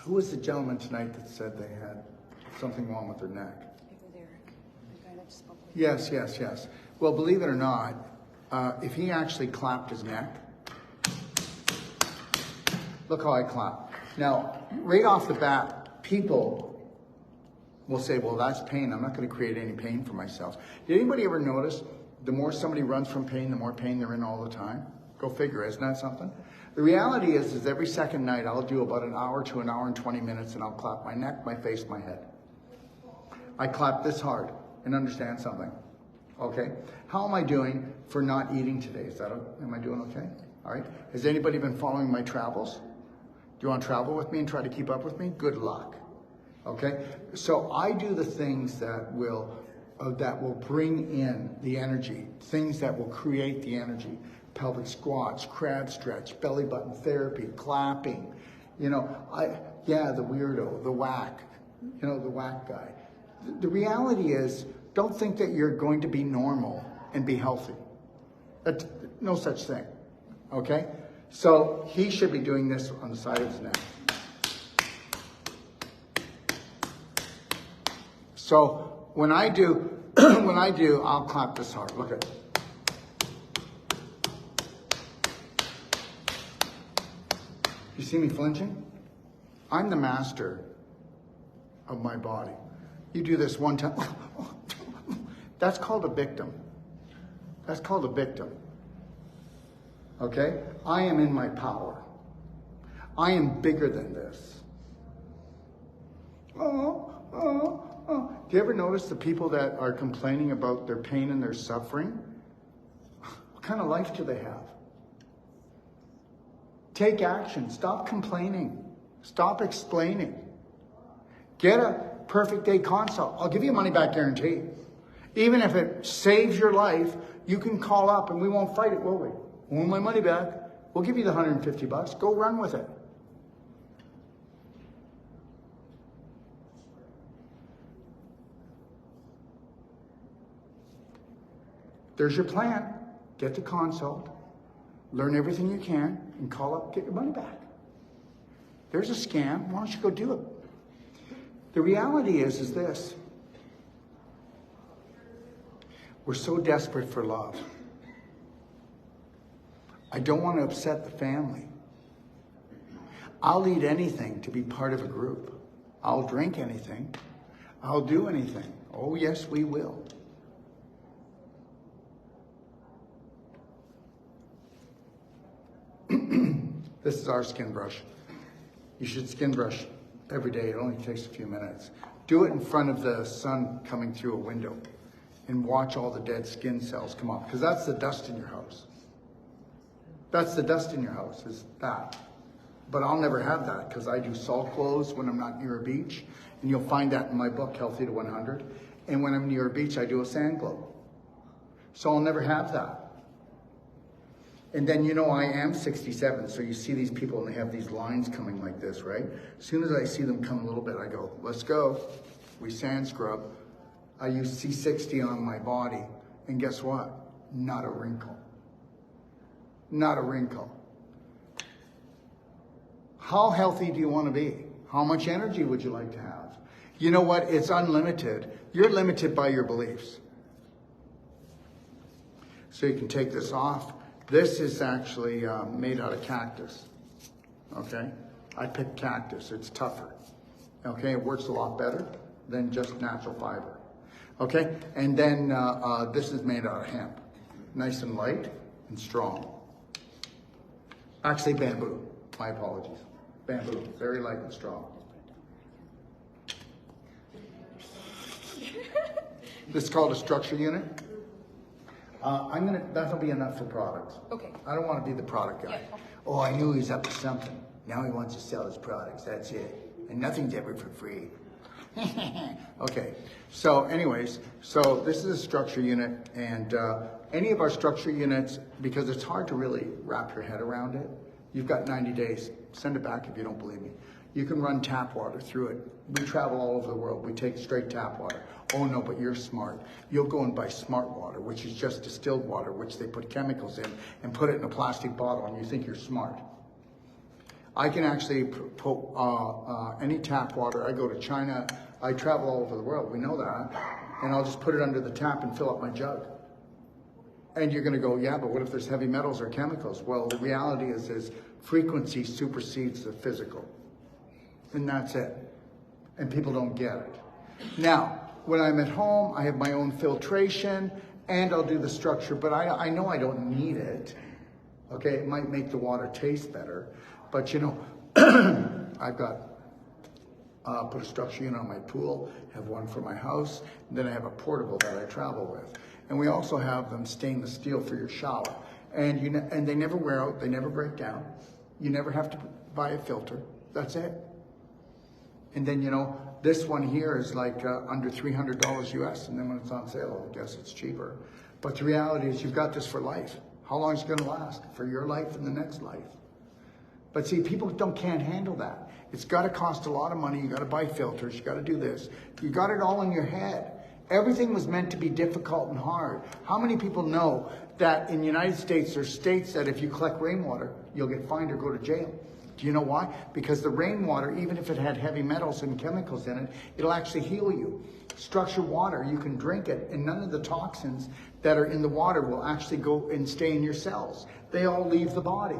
who was the gentleman tonight that said they had something wrong with their neck? It was Eric, the guy that just spoke with Yes. Well, believe it or not, if he actually clapped his neck, look how I clap. Now, right off the bat, people will say, well, that's pain. I'm not going to create any pain for myself. Did anybody ever notice the more somebody runs from pain, the more pain they're in all the time? Go figure, isn't that something? The reality is every second night I'll do about an hour to an hour and 20 minutes and I'll clap my neck, my face, my head. I clap this hard and understand something. Okay? How am I doing for not eating today? Am I doing okay? All right. Has anybody been following my travels? Do you want to travel with me and try to keep up with me? Good luck. Okay? So I do the things that will bring in the energy, things that will create the energy. Pelvic squats, crab stretch, belly button therapy, clapping. You know, the weirdo, the whack, the whack guy. The reality is, don't think that you're going to be normal and be healthy. That's no such thing. Okay? So he should be doing this on the side of his neck. So when I do, I'll clap this hard. Look at it. You see me flinching? I'm the master of my body. You do this one time. That's called a victim. That's called a victim. Okay? I am in my power. I am bigger than this. Do you ever notice the people that are complaining about their pain and their suffering? What kind of life do they have? Take action. Stop complaining. Stop explaining. Get a perfect day consult. I'll give you a money back guarantee. Even if it saves your life, you can call up and we won't fight it, will we? We want my money back. We'll give you the $150. Go run with it. There's your plan. Get the consult. Learn everything you can and call up, get your money back. There's a scam. Why don't you go do it? The reality is this. We're so desperate for love. I don't want to upset the family. I'll eat anything to be part of a group. I'll drink anything. I'll do anything. Oh, yes, we will. This is our skin brush. You should skin brush every day. It only takes a few minutes. Do it in front of the sun coming through a window and watch all the dead skin cells come off, because that's the dust in your house. That's the dust in your house, is that. But I'll never have that because I do salt clothes when I'm not near a beach. And you'll find that in my book, Healthy to 100. And when I'm near a beach, I do a sand glow. So I'll never have that. And then, I am 67, so you see these people and they have these lines coming like this, right? As soon as I see them come a little bit, I go, let's go. We sand scrub. I use C60 on my body, and guess what? Not a wrinkle. Not a wrinkle. How healthy do you want to be? How much energy would you like to have? You know what? It's unlimited. You're limited by your beliefs. So you can take this off. This is actually made out of cactus, okay? I picked cactus, it's tougher, okay? It works a lot better than just natural fiber, okay? And then this is made out of hemp, nice and light and strong. Actually bamboo, my apologies. Bamboo, very light and strong. This is called a structure unit. That'll be enough for products. Okay. I don't want to be the product guy. Yeah. Oh, I knew he was up to something. Now he wants to sell his products, that's it. And nothing's ever for free. Okay, so anyways, this is a structure unit, and any of our structure units, because it's hard to really wrap your head around it, you've got 90 days. Send it back if you don't believe me. You can run tap water through it. We travel all over the world. We take straight tap water. Oh no, but you're smart. You'll go and buy smart water, which is just distilled water, which they put chemicals in and put it in a plastic bottle, and you think you're smart. I can actually put any tap water. I go to China. I travel all over the world. We know that. And I'll just put it under the tap and fill up my jug. And you're going to go, yeah, but what if there's heavy metals or chemicals? Well, the reality is frequency supersedes the physical. And that's it. And people don't get it. Now, when I'm at home, I have my own filtration, and I'll do the structure, but I know I don't need it. Okay, it might make the water taste better, but you know, I've got put a structure unit on my pool, have one for my house, and then I have a portable that I travel with. And we also have them stainless steel for your shower. And and they never wear out, they never break down. You never have to buy a filter. That's it. And then, you know, this one here is like under $300 US, and then when it's on sale, I guess it's cheaper. But the reality is you've got this for life. How long is it gonna last? For your life and the next life. But see, people can't handle that. It's gotta cost a lot of money, you gotta buy filters, you gotta do this. You got it all in your head. Everything was meant to be difficult and hard. How many people know that in the United States, there's states that if you collect rainwater, you'll get fined or go to jail? Do you know why? Because the rainwater, even if it had heavy metals and chemicals in it, it'll actually heal you. Structured water, you can drink it, and none of the toxins that are in the water will actually go and stay in your cells. They all leave the body.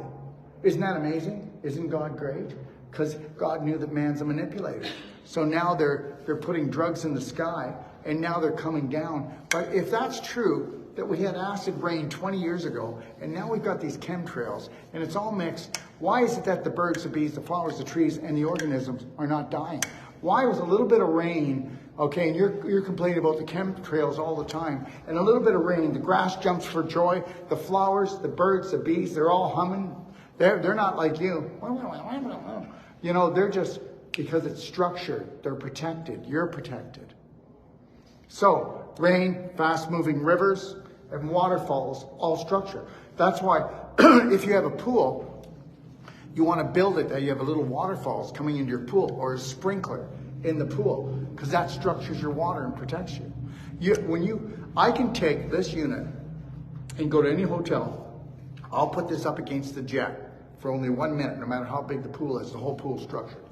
Isn't that amazing? Isn't God great? Because God knew that man's a manipulator. So now they're putting drugs in the sky, and now they're coming down. But if that's true, that we had acid rain 20 years ago, and now we've got these chemtrails, and it's all mixed, why is it that the birds, the bees, the flowers, the trees, and the organisms are not dying? Why was a little bit of rain, okay, and you're complaining about the chemtrails all the time, and a little bit of rain, the grass jumps for joy, the flowers, the birds, the bees, they're all humming. They're not like you. You know, they're just, because it's structured, they're protected, you're protected. So, rain, fast-moving rivers, and waterfalls, all structure. That's why, if you have a pool, you want to build it that you have a little waterfalls coming into your pool, or a sprinkler in the pool, because that structures your water and protects you. I can take this unit and go to any hotel. I'll put this up against the jet for only 1 minute, no matter how big the pool is, the whole pool is structured.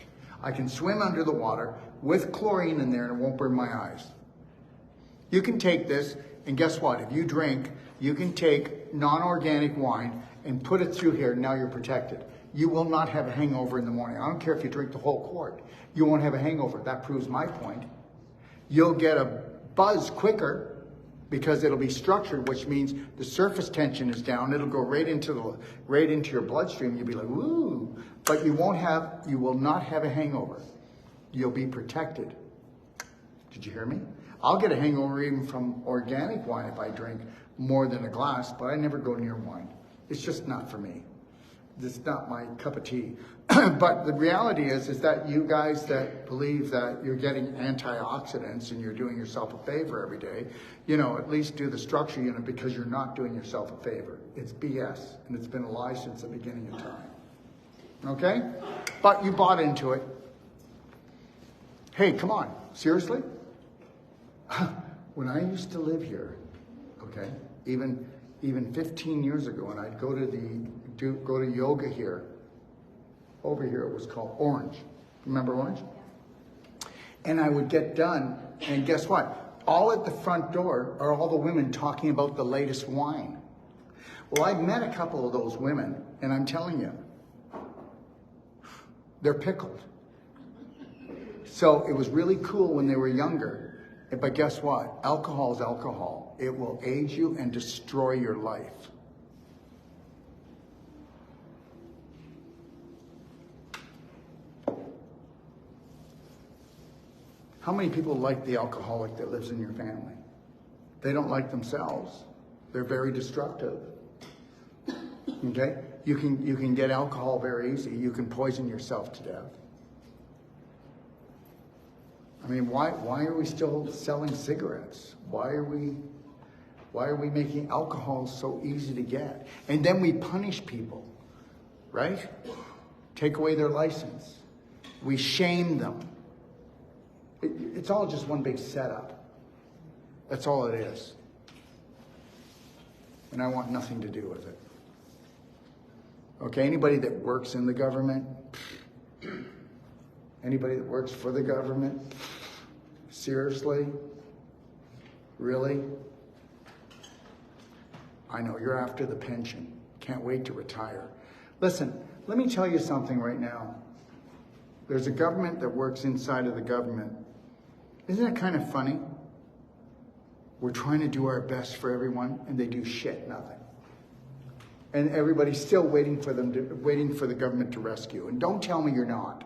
I can swim under the water with chlorine in there and it won't burn my eyes. You can take this, and guess what? If you drink, you can take non-organic wine and put it through here, now you're protected. You will not have a hangover in the morning. I don't care if you drink the whole quart. You won't have a hangover. That proves my point. You'll get a buzz quicker because it'll be structured, which means the surface tension is down. It'll go right into your bloodstream. You'll be like, woo! But you will not have a hangover. You'll be protected. Did you hear me? I'll get a hangover even from organic wine if I drink more than a glass, but I never go near wine. It's just not for me. It's not my cup of tea. But the reality is that you guys that believe that you're getting antioxidants and you're doing yourself a favor every day, you know, at least do the structure unit, because you're not doing yourself a favor. It's BS, and it's been a lie since the beginning of time. Okay? But you bought into it. Hey, come on. Seriously? When I used to live here, okay, even 15 years ago, and I'd go to yoga here. Over here it was called Orange. Remember Orange? And I would get done, and guess what? All at the front door are all the women talking about the latest wine. Well, I've met a couple of those women, and I'm telling you, they're pickled. So it was really cool when they were younger. But guess what? Alcohol is alcohol. It will age you and destroy your life. How many people like the alcoholic that lives in your family? They don't like themselves. They're very destructive. Okay? You can get alcohol very easy. You can poison yourself to death. I mean, why are we still selling cigarettes? Why are we making alcohol so easy to get? And then we punish people, right? Take away their license. We shame them. It's all just one big setup. That's all it is. And I want nothing to do with it. Okay, anybody that works in the government, anybody that works for the government, seriously? Really? I know, you're after the pension. Can't wait to retire. Listen, let me tell you something right now. There's a government that works inside of the government. Isn't that kind of funny? We're trying to do our best for everyone, and they do shit, nothing. And everybody's still waiting for the government to rescue. And don't tell me you're not.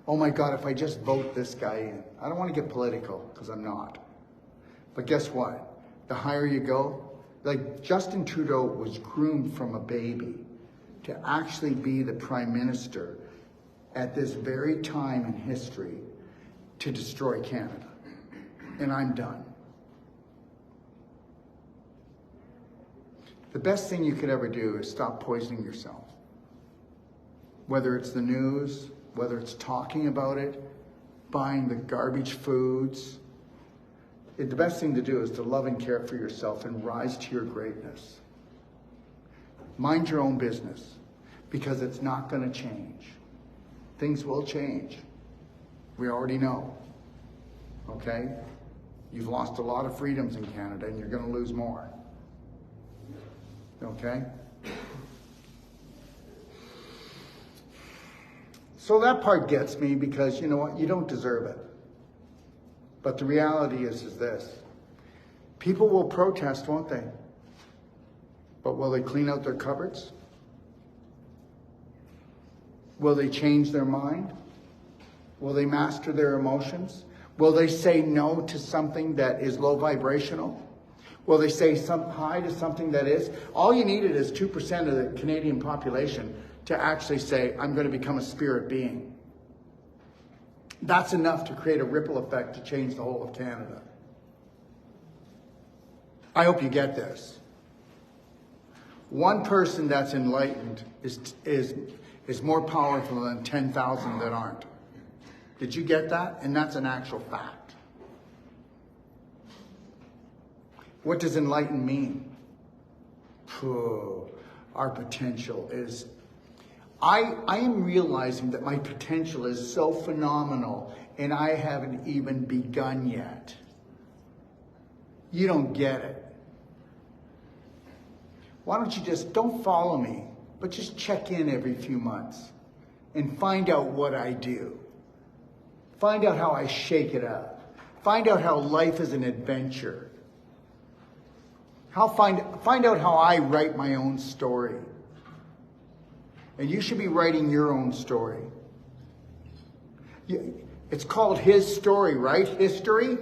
Oh my God, if I just vote this guy in. I don't want to get political, because I'm not. But guess what? The higher you go, like Justin Trudeau was groomed from a baby to actually be the prime minister at this very time in history to destroy Canada. And I'm done. The best thing you could ever do is stop poisoning yourself. Whether it's the news, whether it's talking about it, buying the garbage foods. The best thing to do is to love and care for yourself and rise to your greatness. Mind your own business, because it's not going to change. Things will change. We already know. Okay? You've lost a lot of freedoms in Canada, and you're going to lose more. Okay? So that part gets me, because you know what? You don't deserve it. But the reality is this. People will protest, won't they? But will they clean out their cupboards? Will they change their mind? Will they master their emotions? Will they say no to something that is low vibrational? Will they say hi to something that is? All you needed is 2% of the Canadian population to actually say, I'm going to become a spirit being. That's enough to create a ripple effect to change the whole of Canada. I hope you get this. One person that's enlightened is more powerful than 10,000 that aren't. Did you get that? And that's an actual fact. What does enlightened mean? Our potential is... I am realizing that my potential is so phenomenal, and I haven't even begun yet. You don't get it. Why don't you don't follow me, but just check in every few months and find out what I do. Find out how I shake it up. Find out how life is an adventure. Find out how I write my own story. And you should be writing your own story. It's called his story, right? History.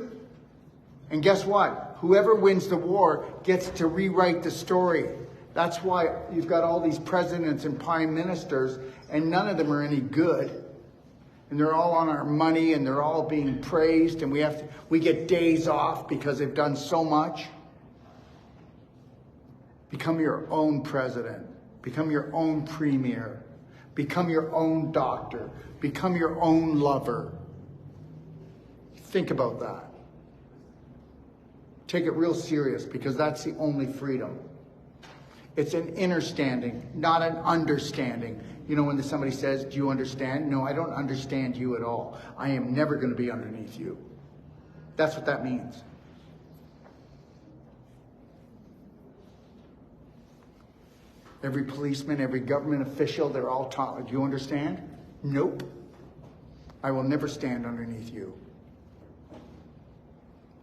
And guess what? Whoever wins the war gets to rewrite the story. That's why you've got all these presidents and prime ministers, and none of them are any good. And they're all on our money, and they're all being praised, and we get days off because they've done so much. Become your own president. Become your own premier. Become your own doctor. Become your own lover. Think about that. Take it real serious, because that's the only freedom. It's an understanding, not an understanding. You know, when somebody says, do you understand? No, I don't understand you at all. I am never going to be underneath you. That's what that means. Every policeman, every government official, they're all taught, do you understand? Nope. I will never stand underneath you.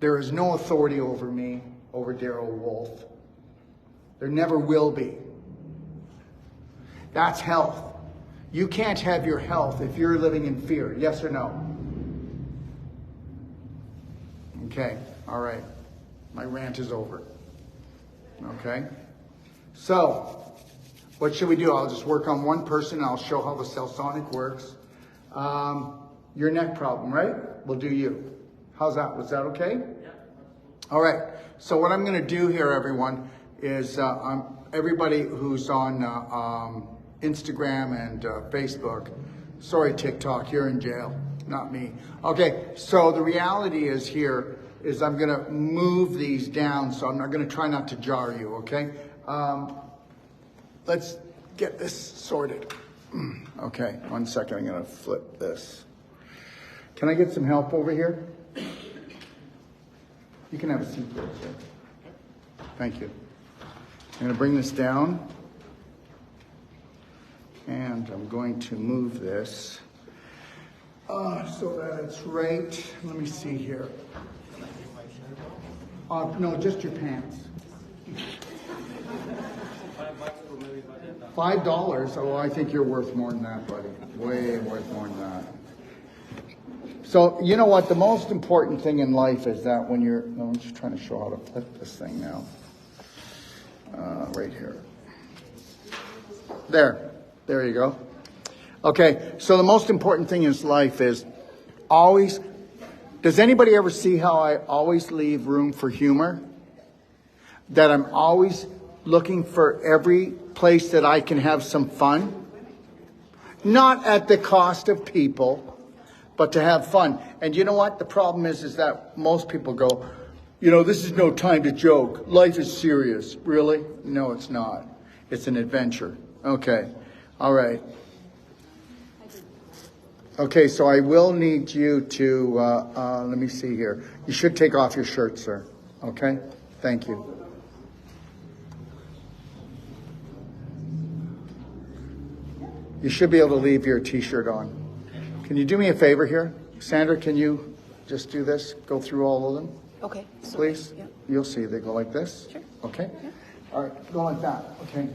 There is no authority over me, over Darryl Wolf. There never will be. That's health. You can't have your health if you're living in fear. Yes or no? Okay, all right. My rant is over. Okay? So, what should we do? I'll just work on one person and I'll show how the Cellsonic works. Your neck problem, right? We'll do you. How's that? Was that okay? Yeah. All right. So what I'm going to do here, everyone, is everybody who's on Instagram and Facebook, sorry, TikTok, you're in jail, not me. Okay, so the reality is here is I'm going to move these down, so I'm not going to try not to jar you, okay? Let's get this sorted. Okay, 1 second, I'm going to flip this. Can I get some help over here? You can have a seat there, sir. Thank you. I'm going to bring this down. And I'm going to move this so that it's right. Let me see here. No, just your pants. $5? Oh, I think you're worth more than that, buddy. Way worth more than that. So, you know what? The most important thing in life is that when you're... No, I'm just trying to show how to flip this thing now. Right here. There. There you go. Okay, so the most important thing in life is always... Does anybody ever see how I always leave room for humor? That I'm always looking for every place that I can have some fun? Not at the cost of people, but to have fun. And you know what? The problem is that most people go, you know, this is no time to joke. Life is serious. Really? No, it's not. It's an adventure. Okay. All right. Okay, so I will need you to, let me see here. You should take off your shirt, sir. Okay? Thank you. You should be able to leave your t-shirt on. Can you do me a favor here? Sandra, can you just do this? Go through all of them? Okay. Please? Yeah. You'll see. They go like this? Sure. Okay? Yeah. All right, go like that. Okay.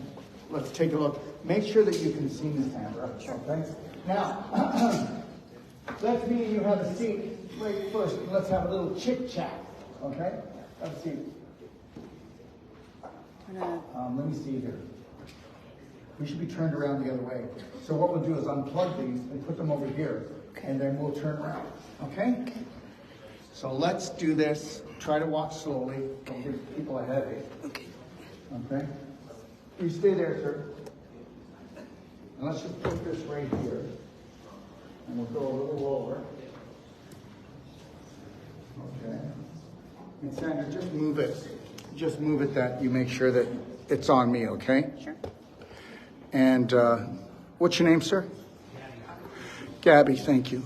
Let's take a look. Make sure that you can see me, Sandra. Sure. Okay? Now, let's me and you have a seat right first. Let's have a little chit-chat. Okay? Have a seat. Let me see here. We should be turned around the other way. So what we'll do is unplug these and put them over here. Okay. And then we'll turn around. Okay? So let's do this. Try to walk slowly. Don't give people a headache. Okay. Okay? You stay there, sir. And let's just put this right here. And we'll go a little lower. Okay. And Sandra, just move it. Just move it that you make sure that it's on me, okay? Sure. And what's your name, sir? Gabby, thank you.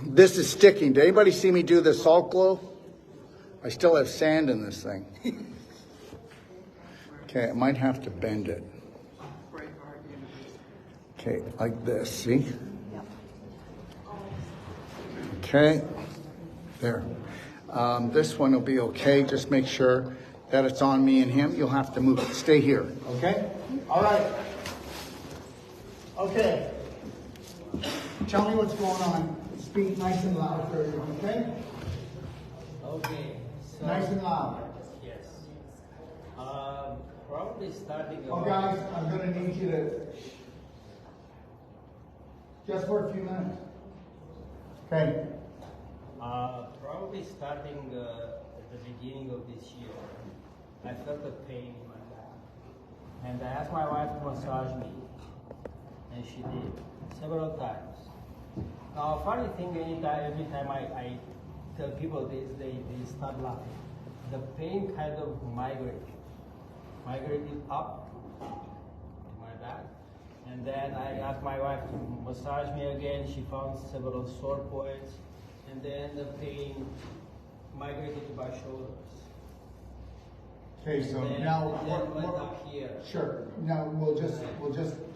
This is sticking. Did anybody see me do the salt glow? I still have sand in this thing. Okay, I might have to bend it. Okay, like this, see? Yep. Okay, there. This one will be okay. Just make sure that it's on me and him. You'll have to move it. Stay here, okay? All right. Okay. Tell me what's going on. Speak nice and loud for you, okay? Okay. So, Nice and loud. yes. Probably starting. Oh, guys, I'm going to need you to... Just for a few minutes. Okay. Probably starting at the beginning of this year, I felt a pain in my back, and I asked my wife to massage me, and she did several times. Now, funny thing, every time I tell people this, they start laughing. The pain kind of migrated up to my back, and then I asked my wife to massage me again. She found several sore points, and then the pain migrated to my shoulders. Okay, so Then- now... then went up here. Sure. Now we'll just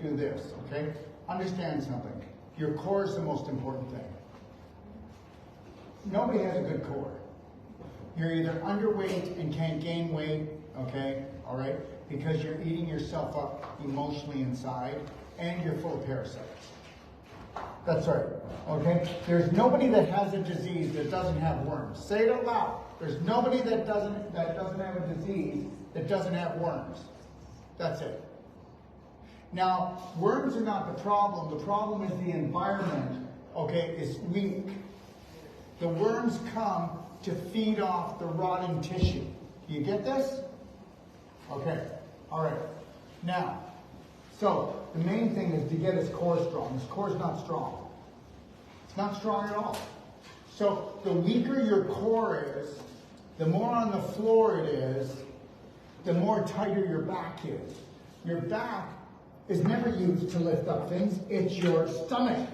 do this, okay? Understand something. Your core is the most important thing. Nobody has a good core. You're either underweight and can't gain weight, okay? All right? Because you're eating yourself up emotionally inside and you're full of parasites. That's right, okay? There's nobody that has a disease that doesn't have worms. Say it out loud. There's nobody that doesn't have a disease that doesn't have worms. That's it. Now, worms are not the problem. The problem is the environment, okay, is weak. The worms come to feed off the rotting tissue. Do you get this? Okay, all right. Now, so the main thing is to get his core strong. His core is not strong. It's not strong at all. So the weaker your core is, the more on the floor it is, the more tighter your back is. Your back is never used to lift up things. It's your stomach.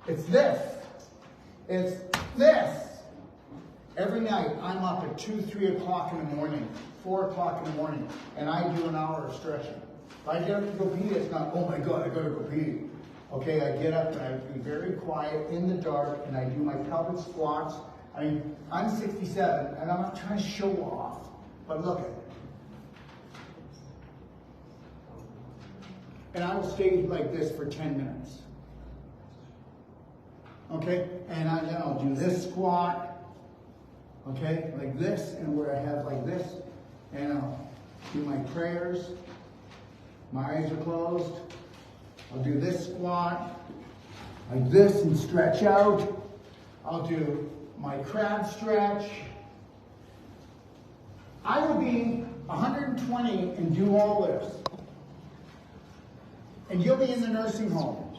It's this. It's this. Every night I'm up at 2, 3 o'clock in the morning, 4 o'clock in the morning, and I do an hour of stretching. If I get up to go pee, it's not, oh my God, I gotta go pee. Okay, I get up and I be very quiet in the dark, and I do my pelvic squats. I mean, I'm 67, and I'm not trying to show off, but look at it. And I will stay like this for 10 minutes. Okay? And then I'll do this squat. Okay? Like this, and where I have like this. And I'll do my prayers. My eyes are closed. I'll do this squat. Like this and stretch out. I'll do my crab stretch. I will be 120 and do all this. And you'll be in the nursing home.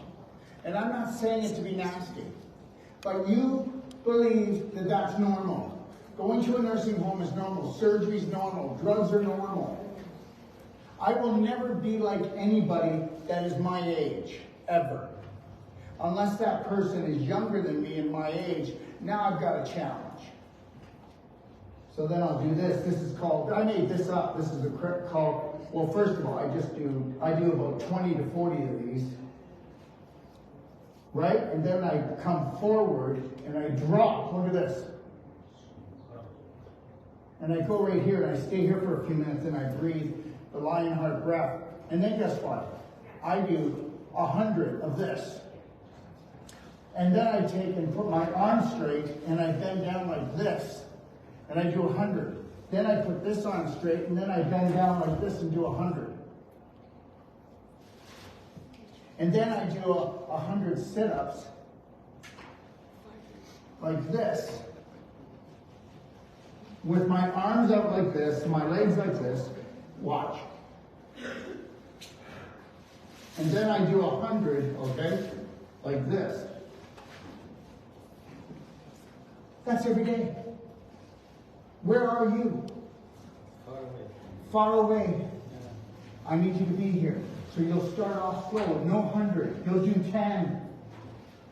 And I'm not saying it to be nasty, but you believe that that's normal. Going to a nursing home is normal. Surgery is normal. Drugs are normal. I will never be like anybody that is my age, ever. Unless that person is younger than me and my age, now I've got a challenge. So then I'll do this. This is called, I made this up. This is called, well, first of all, I do about 20 to 40 of these. Right? And then I come forward and I drop. Look at this. And I go right here and I stay here for a few minutes and I breathe the Lionheart breath. And then guess what? I do 100 of this. And then I take and put my arm straight and I bend down like this. And I do 100. Then I put this arm straight and then I bend down like this and do 100. And then I do 100 sit-ups like this. With my arms out like this, my legs like this. Watch. And then I do 100, okay, like this. That's every day. Where are you? Far away. Far away. Yeah. I need you to be here. So you'll start off slow, no 100. You'll do 10.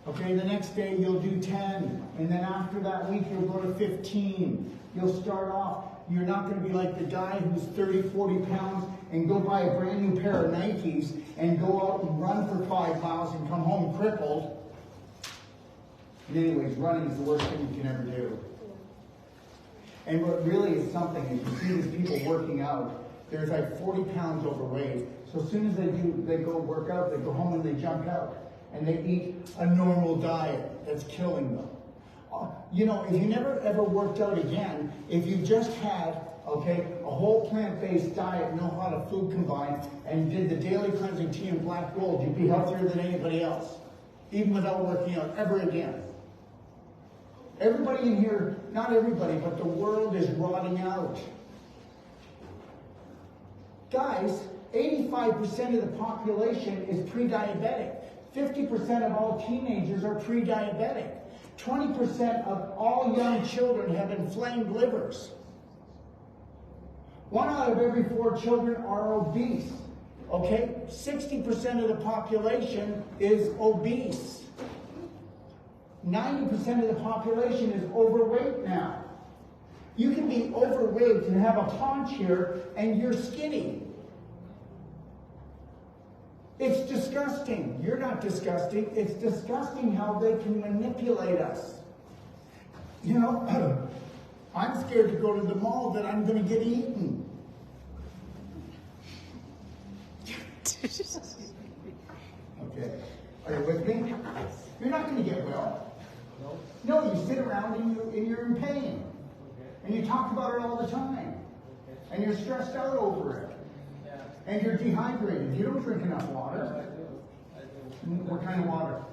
Okay, the next day you'll do 10. And then after that week you'll go to 15. You'll start off. You're not going to be like the guy who's 30, 40 pounds and go buy a brand new pair of Nikes and go out and run for 5 miles and come home crippled. And anyways, running is the worst thing you can ever do. And what really is something is you see these people working out, there's like 40 pounds overweight. So as soon as they go work out, they go home and they jump out. And they eat a normal diet that's killing them. You know, if you never ever worked out again, if you just had, okay, a whole plant-based diet, no hot of food combined, and did the daily cleansing tea and black gold, you'd be healthier than anybody else, even without working out ever again. Everybody in here, not everybody, but the world is rotting out. Guys, 85% of the population is pre-diabetic. 50% of all teenagers are pre-diabetic. 20% of all young children have inflamed livers. 1 out of every 4 children are obese. Okay? 60% of the population is obese. 90% of the population is overweight now. You can be overweight and have a paunch here and you're skinny. It's disgusting. You're not disgusting. It's disgusting how they can manipulate us. You know, I'm scared to go to the mall that I'm going to get eaten. Okay. Are you with me? You're not going to get well. No, you sit around and you're in pain. And you talk about it all the time. And you're stressed out over it. And you're dehydrated. You don't drink enough water. I do. What kind of water?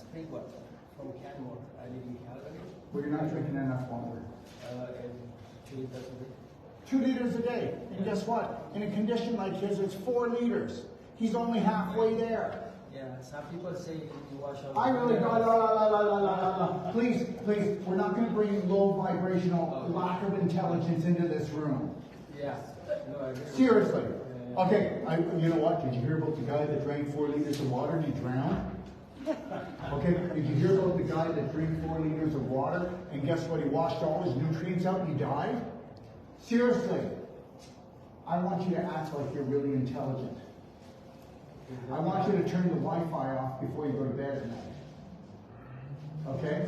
Spring water from Canmore. I live in Calgary. Well, you're not drinking enough water. And 2 liters a day. 2 liters a day. And guess what? In a condition like his, it's 4 liters. He's only halfway there. Yeah, some people say you wash out. I really got Please, we're not going to bring low vibrational lack of intelligence into this room. Yeah. No, I agree. Seriously. Okay, you know what? Did you hear about the guy that drank 4 liters of water and he drowned? Okay, did you hear about the guy that drank 4 liters of water and guess what? He washed all his nutrients out and he died? Seriously. I want you to act like you're really intelligent. I want you to turn the Wi-Fi off before you go to bed at night. Okay?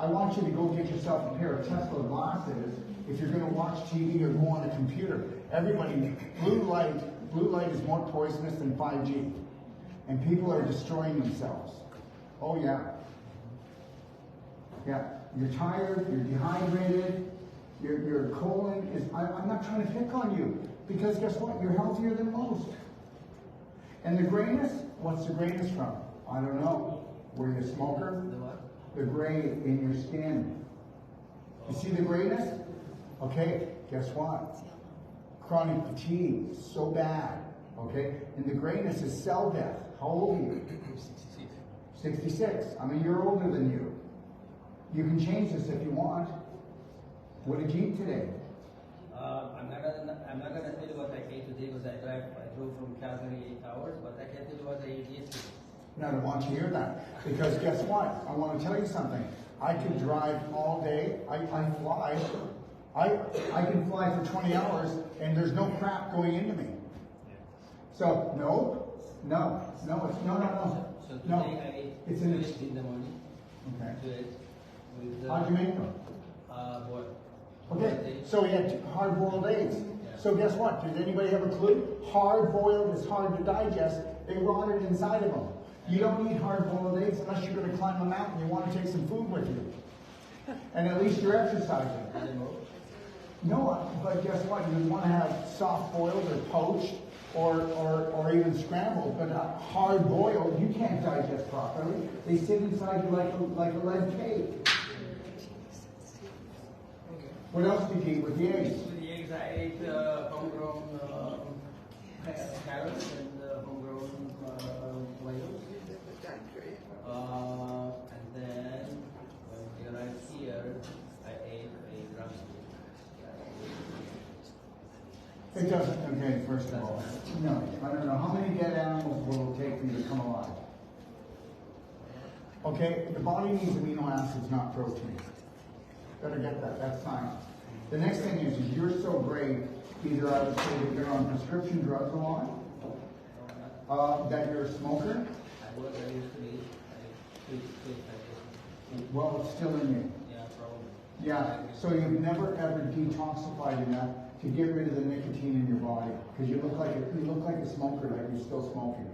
I want you to go get yourself a pair of Tesla glasses if you're going to watch TV or go on a computer. Everybody, blue light is more poisonous than 5G. And people are destroying themselves. Oh yeah. Yeah, you're tired, you're dehydrated, your colon is, I'm not trying to pick on you, because guess what? You're healthier than most. And the grayness, what's the grayness from? I don't know. Were you a smoker? The what? The gray in your skin. You see the grayness? Okay, guess what? Chronic fatigue, so bad. Okay, and the grayness is cell death. How old are you? 66. 66. I'm a year older than you. You can change this if you want. What did you eat today? I'm not gonna tell you what I ate today because I drove from Calgary 8 hours, but I can tell you what I ate yesterday. No, I don't want you to hear that. Because guess what? I want to tell you something. I could drive all day. I fly. I can fly for 20 hours and there's no crap going into me. So, no. So today I ate It's fish in the morning. Okay. Good. With, How'd you make them? boiled. Okay, so we had hard-boiled eggs. So guess what? Does anybody have a clue? Hard-boiled is hard to digest. They rotted inside of them. You don't eat hard-boiled eggs unless you're going to climb a mountain and you want to take some food with you. And at least you're exercising. No, but guess what? You want to have soft-boiled or poached or even scrambled, but hard-boiled, you can't digest properly. They sit inside you like a lead cake. What else did you eat with the eggs? With the eggs, I ate homegrown carrots and homegrown tomatoes. And then when we arrived here, I ate a drumstick. It doesn't, okay, first of all, no, I don't know, how many dead animals will it take for you to come alive? Okay, the body needs amino acids, not protein. Better get that, that's science. The next thing is you're so great, either I would say that you're on prescription drugs a lot, that you're a smoker. I used to be. Well, it's still in you. Yeah, probably. Yeah, so you've never ever detoxified enough to get rid of the nicotine in your body, because you look like a smoker, like you're still smoking.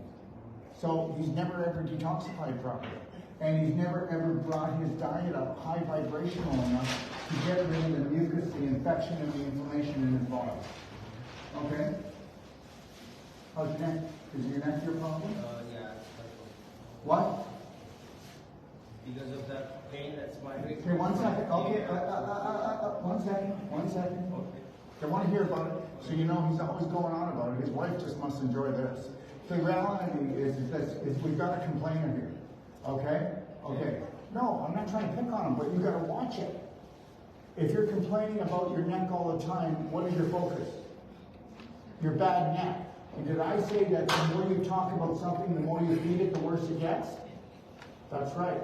So he's never ever detoxified properly. And he's never ever brought his diet up high vibrational enough to get rid of the mucus, the infection, and the inflammation in his body. Okay? How's your neck? Is your neck your problem? Yeah. What? Because of that pain that's migrating. Okay, 1 second. Okay, 1 second. Okay. I want to hear about it, so you know he's always going on about it. His wife just must enjoy this. The reality is we've got a complainer here. Okay? Okay. No, I'm not trying to pick on him, but you got to watch it. If you're complaining about your neck all the time, what is your focus? Your bad neck. And did I say that the more you talk about something, the more you feed it, the worse it gets? That's right.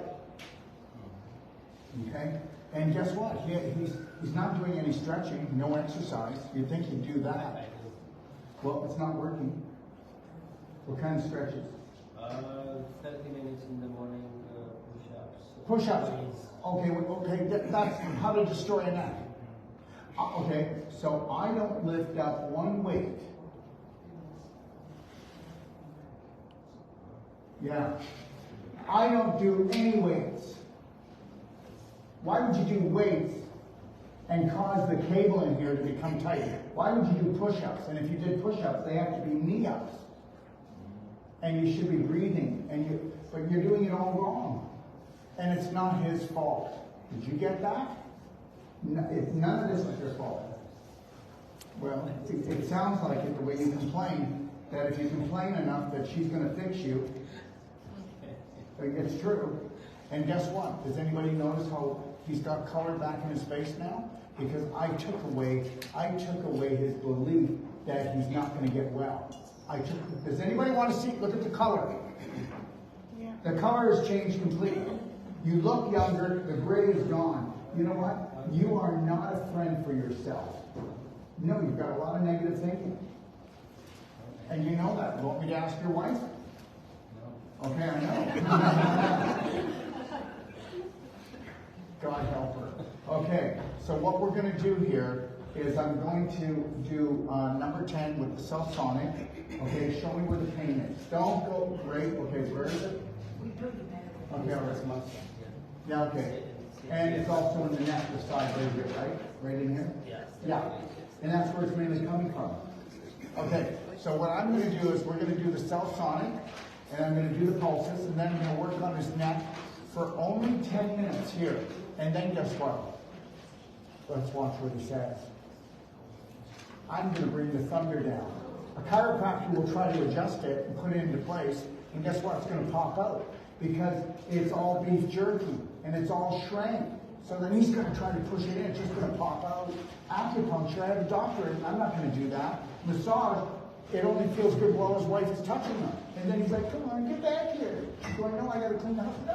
Okay? And guess what? He's not doing any stretching, no exercise. You'd think he'd do that. Well, it's not working. What kind of stretches? 30 minutes in the morning, push-ups. Push-ups. Okay, that's how to destroy a neck. Okay, so I don't lift up one weight. Yeah. I don't do any weights. Why would you do weights and cause the cable in here to become tight? Why would you do push-ups? And if you did push-ups, they have to be knee-ups. And you should be breathing, but you're doing it all wrong. And it's not his fault. Did you get that? None of this is your fault. Well, it sounds like it the way you complain, that if you complain enough that she's going to fix you. It's true. And guess what? Does anybody notice how he's got color back in his face now? Because I took away his belief that he's not going to get well. Does anybody want to see? Look at the color. Yeah. The color has changed completely. You look younger, the gray is gone. You know what? You are not a friend for yourself. No, you've got a lot of negative thinking. And you know that. You want me to ask your wife? No. Okay, I know. God help her. Okay, so what we're going to do here is I'm going to do number 10 with the self-sonic. Okay, show me where the pain is. Don't go, great, okay, where is it? Okay, all right. Yeah, okay. And it's also in the neck, the side right here, right? Right in here? Yes. Yeah, and that's where it's mainly coming from. Okay, so what I'm going to do is we're going to do the self-sonic, and I'm going to do the pulses, and then I'm going to work on his neck for only 10 minutes here. And then guess what? Let's watch what he says. I'm going to bring the thunder down. A chiropractor will try to adjust it and put it into place, and guess what? It's going to pop out because it's all beef jerky and it's all shrank. So then he's going to try to push it in. It's just going to pop out. Acupuncture, I have a doctor, and I'm not going to do that. Massage, it only feels good while his wife is touching him. And then he's like, come on, get back here. He's going, no, I got to clean the house. No,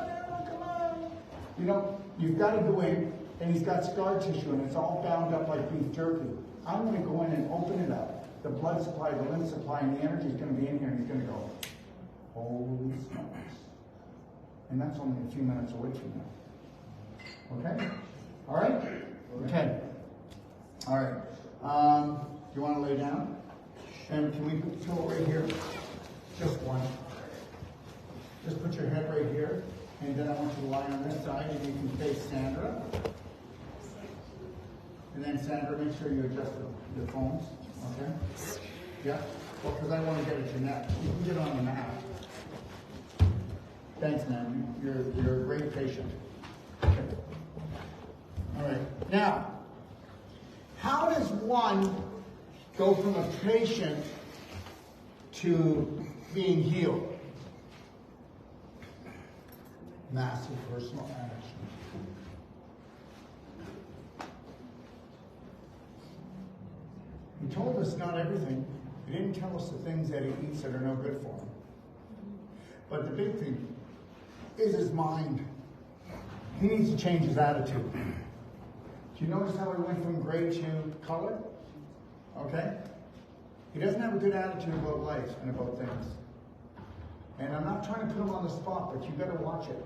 come on. You know, you've got to go in, and he's got scar tissue, and it's all bound up like beef jerky. I'm going to go in and open it up. The blood supply, the lymph supply, and the energy is going to be in here, and he's going to go, holy smokes. And that's only a few minutes away from now. Okay? All right? Okay. All right. Do you want to lay down? And can we put the pillow right here? Just one. Just put your head right here. And then I want you to lie on this side, and you can face Sandra. And then Sandra, make sure you adjust the phones. Okay? Yeah? Well, because I want to get at your neck. You can get on the mat. Thanks, man. You're a great patient. Okay. All right. Now, how does one go from a patient to being healed? Massive personal action. He told us not everything. He didn't tell us the things that he eats that are no good for him. But the big thing is his mind. He needs to change his attitude. Do you notice how he went from gray to color? Okay? He doesn't have a good attitude about life and about things. And I'm not trying to put him on the spot, but you better watch it.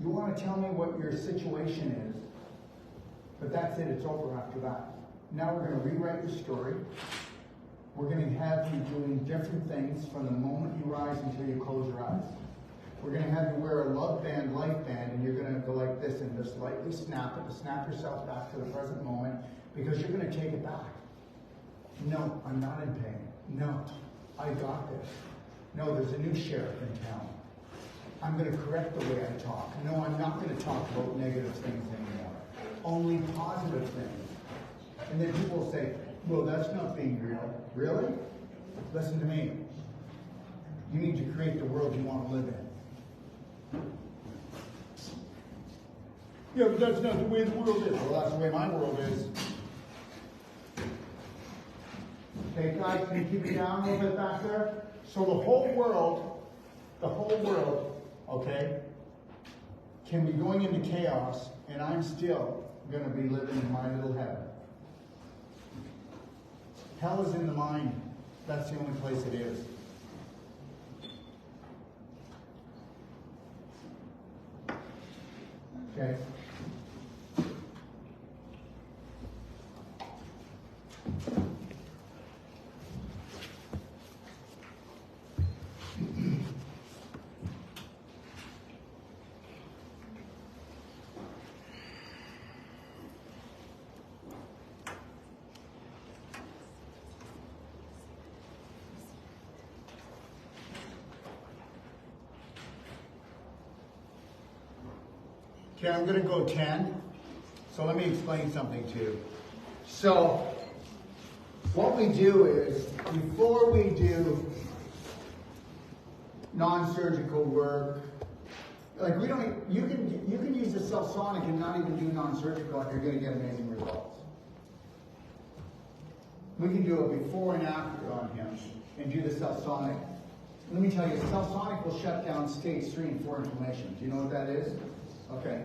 You want to tell me what your situation is, but that's it, it's over after that. Now we're going to rewrite the story. We're going to have you doing different things from the moment you rise until you close your eyes. We're going to have you wear a love band, life band, and you're going to go like this and just lightly snap it, to snap yourself back to the present moment, because you're going to take it back. No, I'm not in pain. No, I got this. No, there's a new sheriff in town. I'm going to correct the way I talk. No, I'm not going to talk about negative things anymore. Only positive things. And then people will say, well, that's not being real. Really? Listen to me. You need to create the world you want to live in. Yeah, but that's not the way the world is. Well, that's the way my world is. Okay, guys, can you keep it down a little bit back there? So the whole world, okay, can be going into chaos, and I'm still going to be living in my little heaven. Hell is in the mind. That's the only place it is. Okay. Okay, I'm going to go 10. So let me explain something to you. So what we do is, before we do non-surgical work, like you can use the self-sonic and not even do non-surgical, and you're going to get amazing results. We can do it before and after on him and do the self-sonic. Let me tell you, self-sonic will shut down stage 3 and 4 inflammation. Do you know what that is? Okay.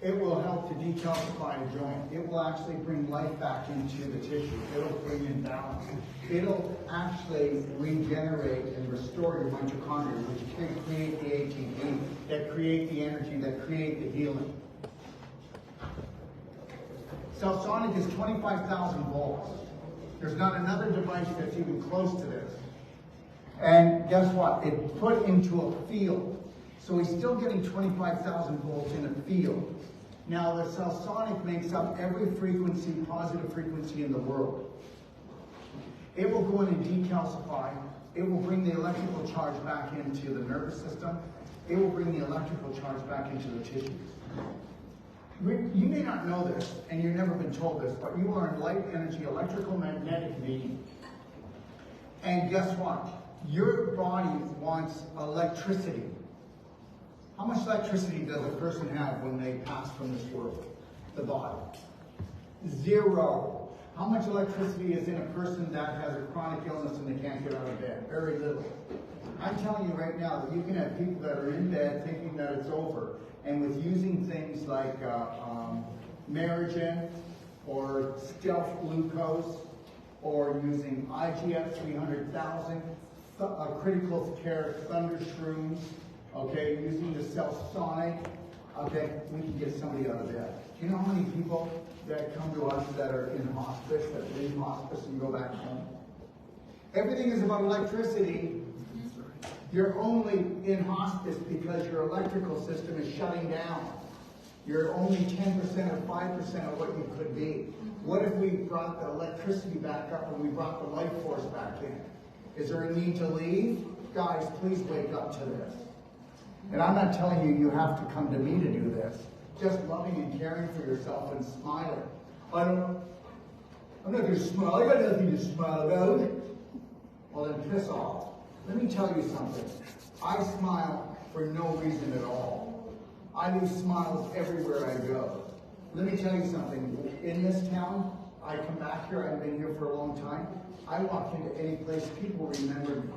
It will help to decalcify a joint. It will actually bring life back into the tissue. It'll bring in balance. It'll actually regenerate and restore your mitochondria, which can create the ATP, that create the energy, that create the healing. Cellsonic is 25,000 volts. There's not another device that's even close to this. And guess what? It's put into a field. So he's still getting 25,000 volts in a field. Now the Cellsonic makes up every frequency, positive frequency in the world. It will go in and decalcify. It will bring the electrical charge back into the nervous system. It will bring the electrical charge back into the tissues. You may not know this, and you've never been told this, but you are a light energy electrical magnetic being. And guess what? Your body wants electricity. How much electricity does a person have when they pass from this world? The body. 0. How much electricity is in a person that has a chronic illness and they can't get out of bed? Very little. I'm telling you right now that you can have people that are in bed thinking that it's over, and with using things like Marigen or stealth glucose, or using IGF 300,000, critical care thunder shrooms, okay, using the Cellsonic, okay, we can get somebody out of bed. Do you know how many people that come to us that are in hospice, that leave hospice and go back home? Everything is about electricity. You're only in hospice because your electrical system is shutting down. You're only 10% or 5% of what you could be. What if we brought the electricity back up and we brought the life force back in? Is there a need to leave? Guys, please wake up to this. And I'm not telling you you have to come to me to do this. Just loving and caring for yourself and smiling. I'm not going to smile. I got nothing to smile about. Well, then piss off. Let me tell you something. I smile for no reason at all. I leave smiles everywhere I go. Let me tell you something. In this town, I come back here. I've been here for a long time. I walk into any place, people remember me.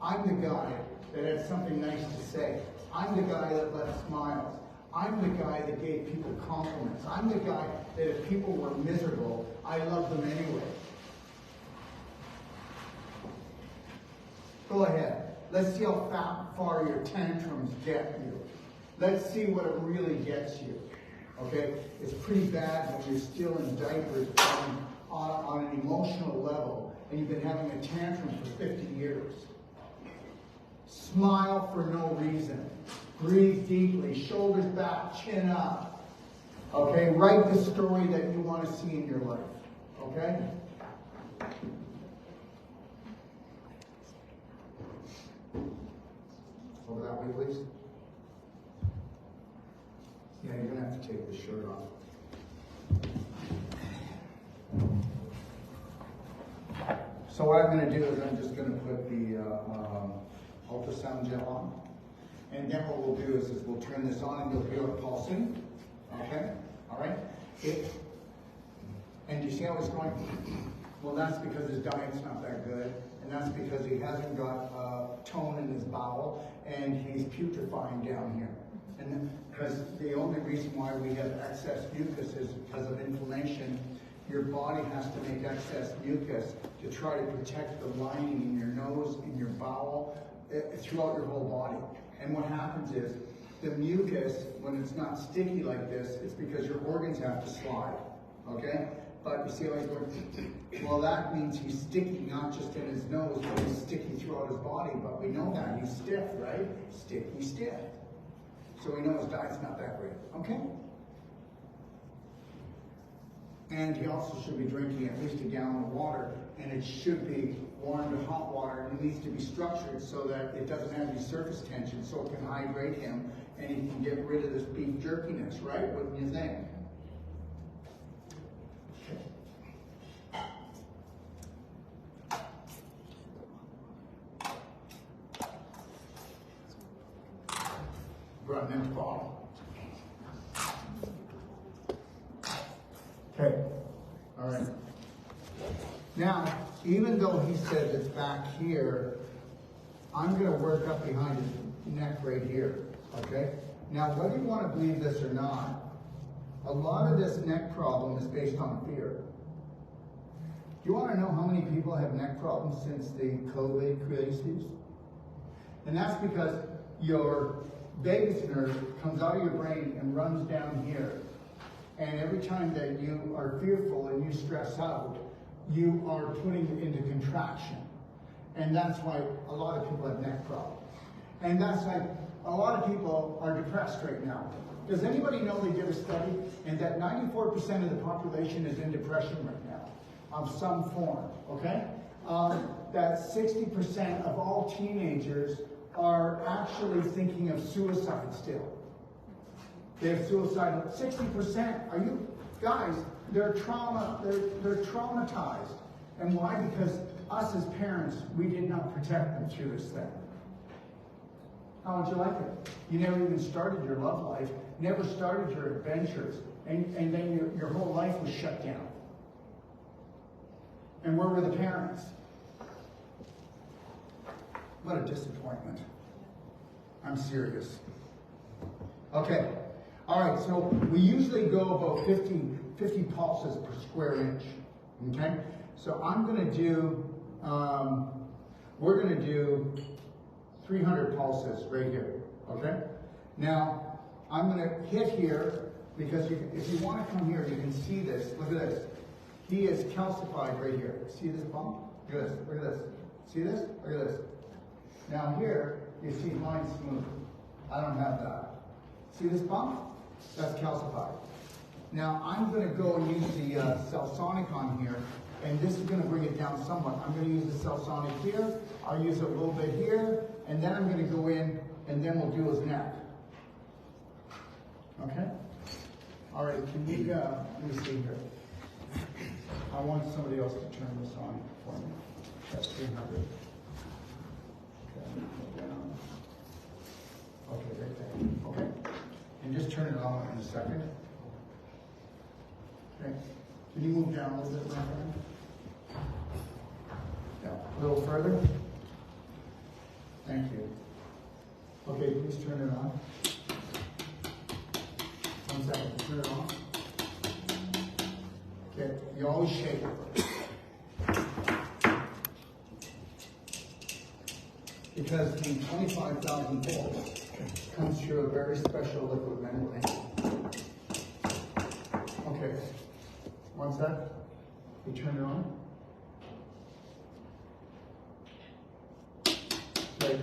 I'm the guy that had something nice to say. I'm the guy that left smiles. I'm the guy that gave people compliments. I'm the guy that if people were miserable, I loved them anyway. Go ahead. Let's see how far your tantrums get you. Let's see what it really gets you. Okay? It's pretty bad when you're still in diapers on an emotional level and you've been having a tantrum for 50 years. Smile for no reason. Breathe deeply. Shoulders back, chin up. Okay? Write the story that you want to see in your life. Okay? Over that way, please. Yeah, you're going to have to take this shirt off. So what I'm going to do is I'm just going to put the ultrasound gel on. And then what we'll do is we'll turn this on and you'll hear it pulsing. Okay? All right? And you see how it's going? Well, that's because his diet's not that good. And that's because he hasn't got tone in his bowel and he's putrefying down here. And because the only reason why we have excess mucus is because of inflammation. Your body has to make excess mucus to try to protect the lining in your nose, in your bowel, throughout your whole body. And what happens is the mucus, when it's not sticky like this, it's because your organs have to slide. Okay? But you see how he's going, well, that means he's sticky not just in his nose, but he's sticky throughout his body. But we know that. He's stiff, right? Sticky, stiff. So we know his diet's not that great. Okay? And he also should be drinking at least a gallon of water. And it should be warm to hot water. And it needs to be structured so that it doesn't have any surface tension, so it can hydrate him and he can get rid of this beef jerkiness, right? Wouldn't you think? Brought an empty bottle. Okay. All right. Now, even though he says it's back here, I'm going to work up behind his neck right here. Okay? Now, whether you want to believe this or not, a lot of this neck problem is based on fear. Do you want to know how many people have neck problems since the COVID crisis? And that's because your vagus nerve comes out of your brain and runs down here. And every time that you are fearful and you stress out, you are putting it into contraction. And that's why a lot of people have neck problems. And that's why a lot of people are depressed right now. Does anybody know they did a study and that 94% of the population is in depression right now of some form, okay? That 60% of all teenagers are actually thinking of suicide still. They have suicidal, 60%. Are you, guys, they're traumatized. And why? Because us as parents, we did not protect them through this thing. How would you like it? You never even started your love life, never started your adventures, and then your whole life was shut down. And where were the parents? What a disappointment. I'm serious. Okay. All right, so we usually go about 50 pulses per square inch. Okay? So I'm going to do, we're going to do 300 pulses right here. Okay? Now, I'm going to hit here because if you want to come here, you can see this. Look at this. He is calcified right here. See this bump? Look at this. Look at this. See this? Look at this. Now here, you see mine smooth. I don't have that. See this bump? That's calcified. Now I'm going to go and use the Celsonic on here, and this is going to bring it down somewhat. I'm going to use the Celsonic here. I'll use it a little bit here, and then I'm going to go in, and then we'll do his neck. Okay? All right, can we, let me see here. I want somebody else to turn this on for me. That's 300. Okay, go down. Okay, right there. Okay. And just turn it on in a second. Okay. Can you move down a little bit, my friend? Yeah, a little further. Thank you. Okay, please turn it on. 1 second, turn it on. Okay, you always shake it. Because the 25,000 volts comes through a very special liquid membrane. Okay, 1 sec. You turn it on. Okay.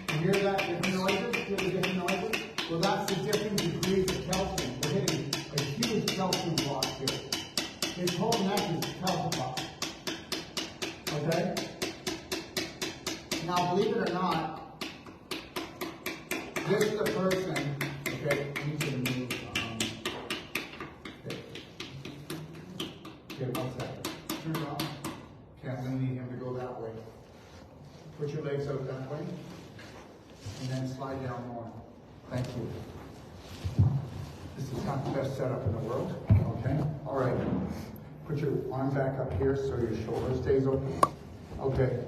You hear that different noises? Hear the different noises? Well, that's the different degrees of calcium. We're hitting a huge calcium block here. His whole neck is calcified. Okay? Now, believe it or not, this is the person, okay, you can move, okay, 1 second. Turn it on. Okay, I'm going to need him to go that way. Put your legs out that way, and then slide down more. Thank you. This is not the best setup in the world, okay? All right. Put your arm back up here so your shoulder stays open. Okay.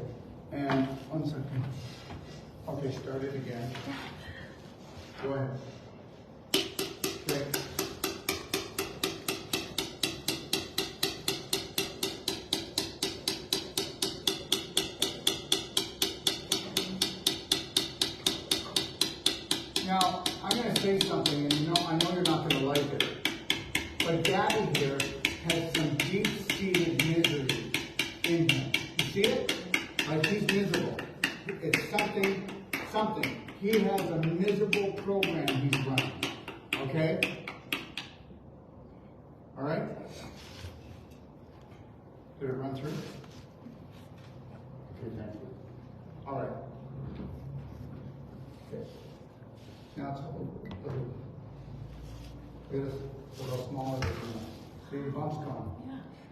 And 1 second. Okay, start it again. Go ahead. Okay. Now, I'm going to say something, and I know you're not going to like it, but Daddy here has some deep-seated misery in him. You see it? Like he's miserable. It's something. He has a miserable program he's running. Okay? All right? Did it run through? Okay, thank you. All right. Okay. Now it's a little smaller than that. See, the bump's gone.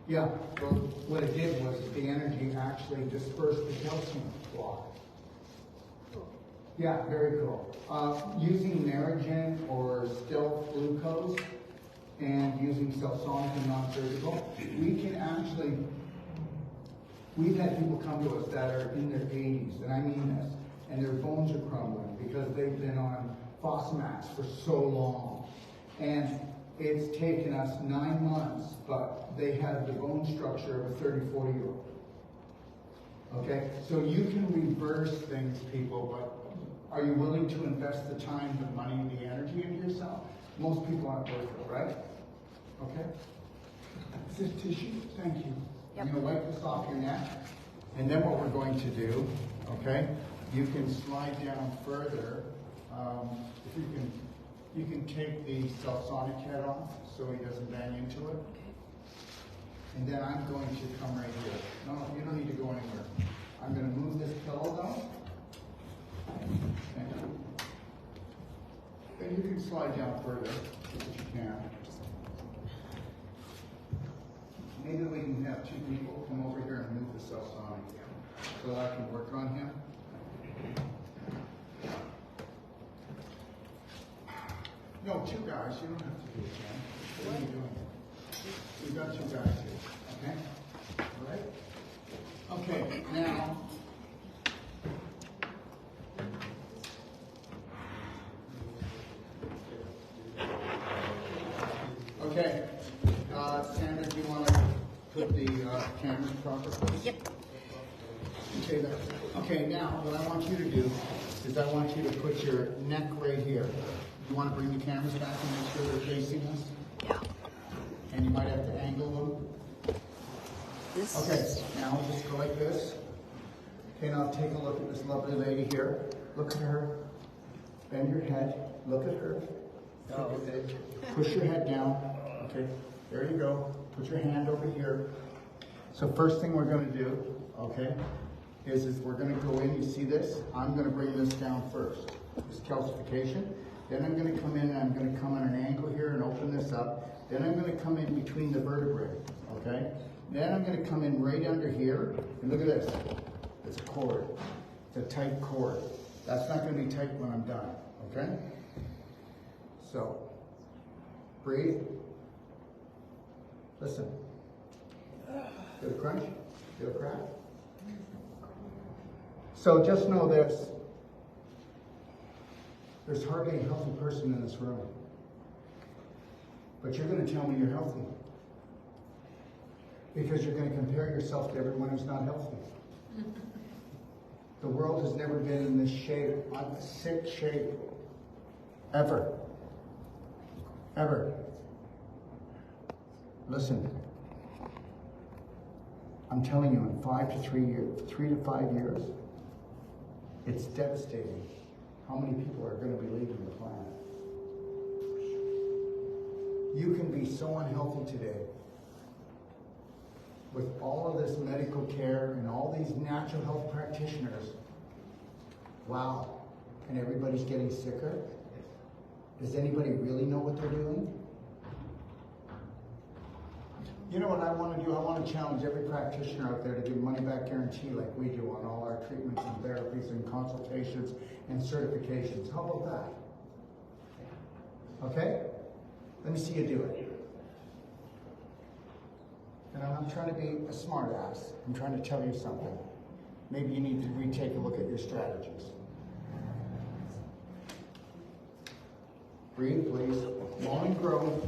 Yeah, well, what it did was the energy actually dispersed the calcium block. Yeah, very cool. Using Naragen or stealth glucose and using Celsonic and non-surgical, we can actually, we've had people come to us that are in their 80s, and I mean this, and their bones are crumbling because they've been on Fosamax for so long. And it's taken us 9 months, but they have the bone structure of a 30, 40-year-old. Okay? So you can reverse things, people, but are you willing to invest the time, the money, the energy into yourself? Most people aren't worth it, right? Okay? This is tissue. Thank you. Yep. I'm going to wipe this off your neck. And then what we're going to do, okay, you can slide down further. If you can take the subsonic head off so he doesn't bang into it. Okay. And then I'm going to come right here. No, you don't need to go anywhere. I'm going to move this pillow though. And you can slide down further if you can. Maybe we can have 2 people come over here and move the subsonic so I can work on him. No, 2 guys. You don't have to do it, Jen. What are you doing? We've got 2 guys here. Okay? All right? Okay, now. Okay. Sandra, do you want to put the cameras proper, please? Yep. Okay, there. Okay, now what I want you to do is I want you to put your neck right here. You want to bring the cameras back and make sure they're facing us? Yeah. And you might have to angle them. This. Okay, now just go like this. Okay, now take a look at this lovely lady here. Look at her. Bend your head. Look at her. Oh, okay. Push your head down. Okay, there you go. Put your hand over here. So first thing we're going to do, okay, is we're going to go in. You see this? I'm going to bring this down first. This calcification. Then I'm going to come in and I'm going to come on an angle here and open this up. Then I'm going to come in between the vertebrae. Okay. Then I'm going to come in right under here. And look at this. It's a cord. It's a tight cord. That's not going to be tight when I'm done. Okay. So, breathe. Listen. Get a crunch? Get a crack? So just know this. There's hardly a healthy person in this room. But you're going to tell me you're healthy. Because you're going to compare yourself to everyone who's not healthy. The world has never been in this shape, sick shape, ever. Ever. Listen, I'm telling you, in 3 to 5 years, it's devastating how many people are going to be leaving the planet. You can be so unhealthy today with all of this medical care and all these natural health practitioners. Wow. And everybody's getting sicker. Does anybody really know what they're doing? You know what I want to do? I want to challenge every practitioner out there to give money-back guarantee like we do on all our treatments and therapies and consultations and certifications. How about that? Okay? Let me see you do it. And I'm not trying to be a smart ass. I'm trying to tell you something. Maybe you need to retake a look at your strategies. Breathe, please. Moan and groan.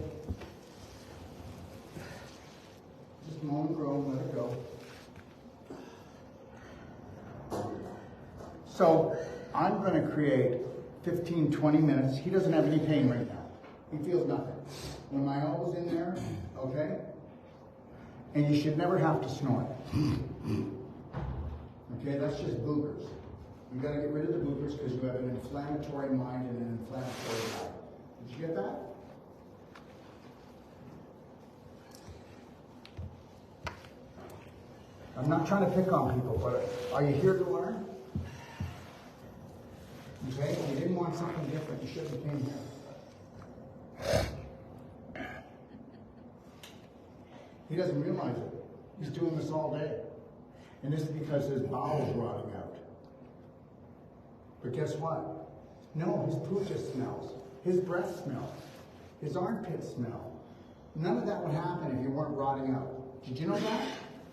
Just moan and groan, let it go. So, I'm going to create 15, 20 minutes. He doesn't have any pain right now. He feels nothing. When my elbow's in there, okay? And you should never have to snort. Okay, that's just boogers. You got to get rid of the boogers because you have an inflammatory mind and an inflammatory body. Did you get that? I'm not trying to pick on people, but are you here to learn? Okay, if you didn't want something different, you shouldn't have came here. He doesn't realize it. He's doing this all day. And this is because his bowel's rotting out. But guess what? No, his poo just smells. His breath smells. His armpits smell. None of that would happen if you weren't rotting out. Did you know that?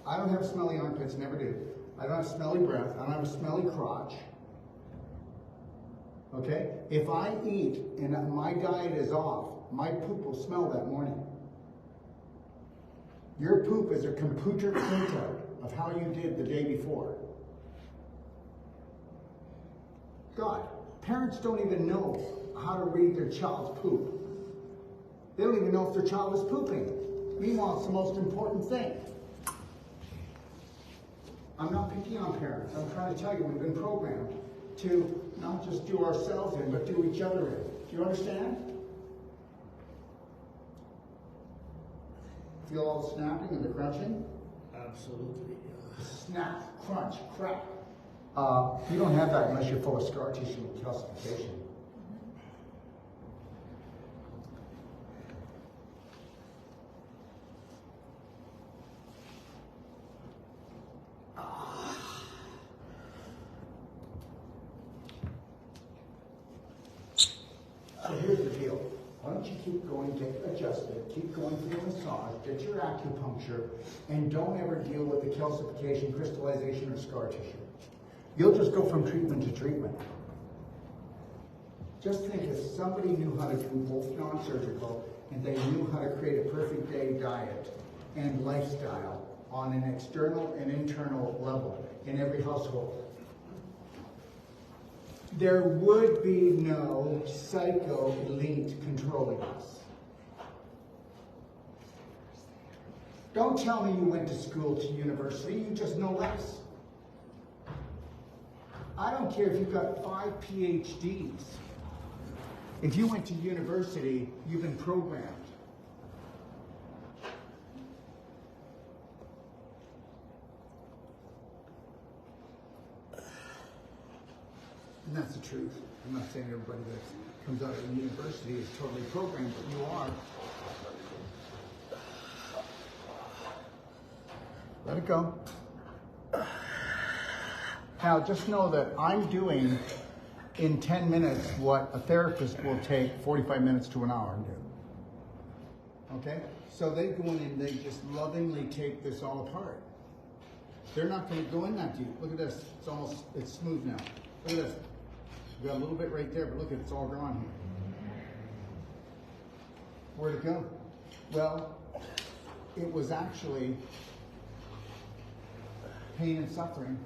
I don't have smelly armpits, never do. I don't have smelly breath. I don't have a smelly crotch. Okay? If I eat and my diet is off, my poop will smell that morning. Your poop is a computer printout of how you did the day before. God, parents don't even know how to read their child's poop. They don't even know if their child is pooping. Meanwhile, it's the most important thing. I'm not picking on parents. I'm trying to tell you, we've been programmed to not just do ourselves in, but do each other in. Do you understand? Feel all the snapping and the crunching? Absolutely. Snap, crunch, crack. You don't have that unless you're full of scar tissue and calcification. So here's the deal. Why don't you keep going, get adjusted, keep going for your massage, get your acupuncture, and don't ever deal with the calcification, crystallization, or scar tissue. You'll just go from treatment to treatment. Just think if somebody knew how to do both non-surgical and they knew how to create a perfect day diet and lifestyle on an external and internal level in every household, there would be no psycho elite controlling us. Don't tell me you went to school to university, you just know less. I don't care if you've got 5 PhDs. If you went to university, you've been programmed. And that's the truth. I'm not saying everybody that comes out of university is totally programmed, but you are. Let it go. Now, just know that I'm doing in 10 minutes what a therapist will take 45 minutes to an hour to do. Okay? So they go in and they just lovingly take this all apart. They're not going to go in that deep. Look at this. It's smooth now. Look at this. We got a little bit right there, but look, it's all gone here. Where'd it go? Well, it was actually pain and suffering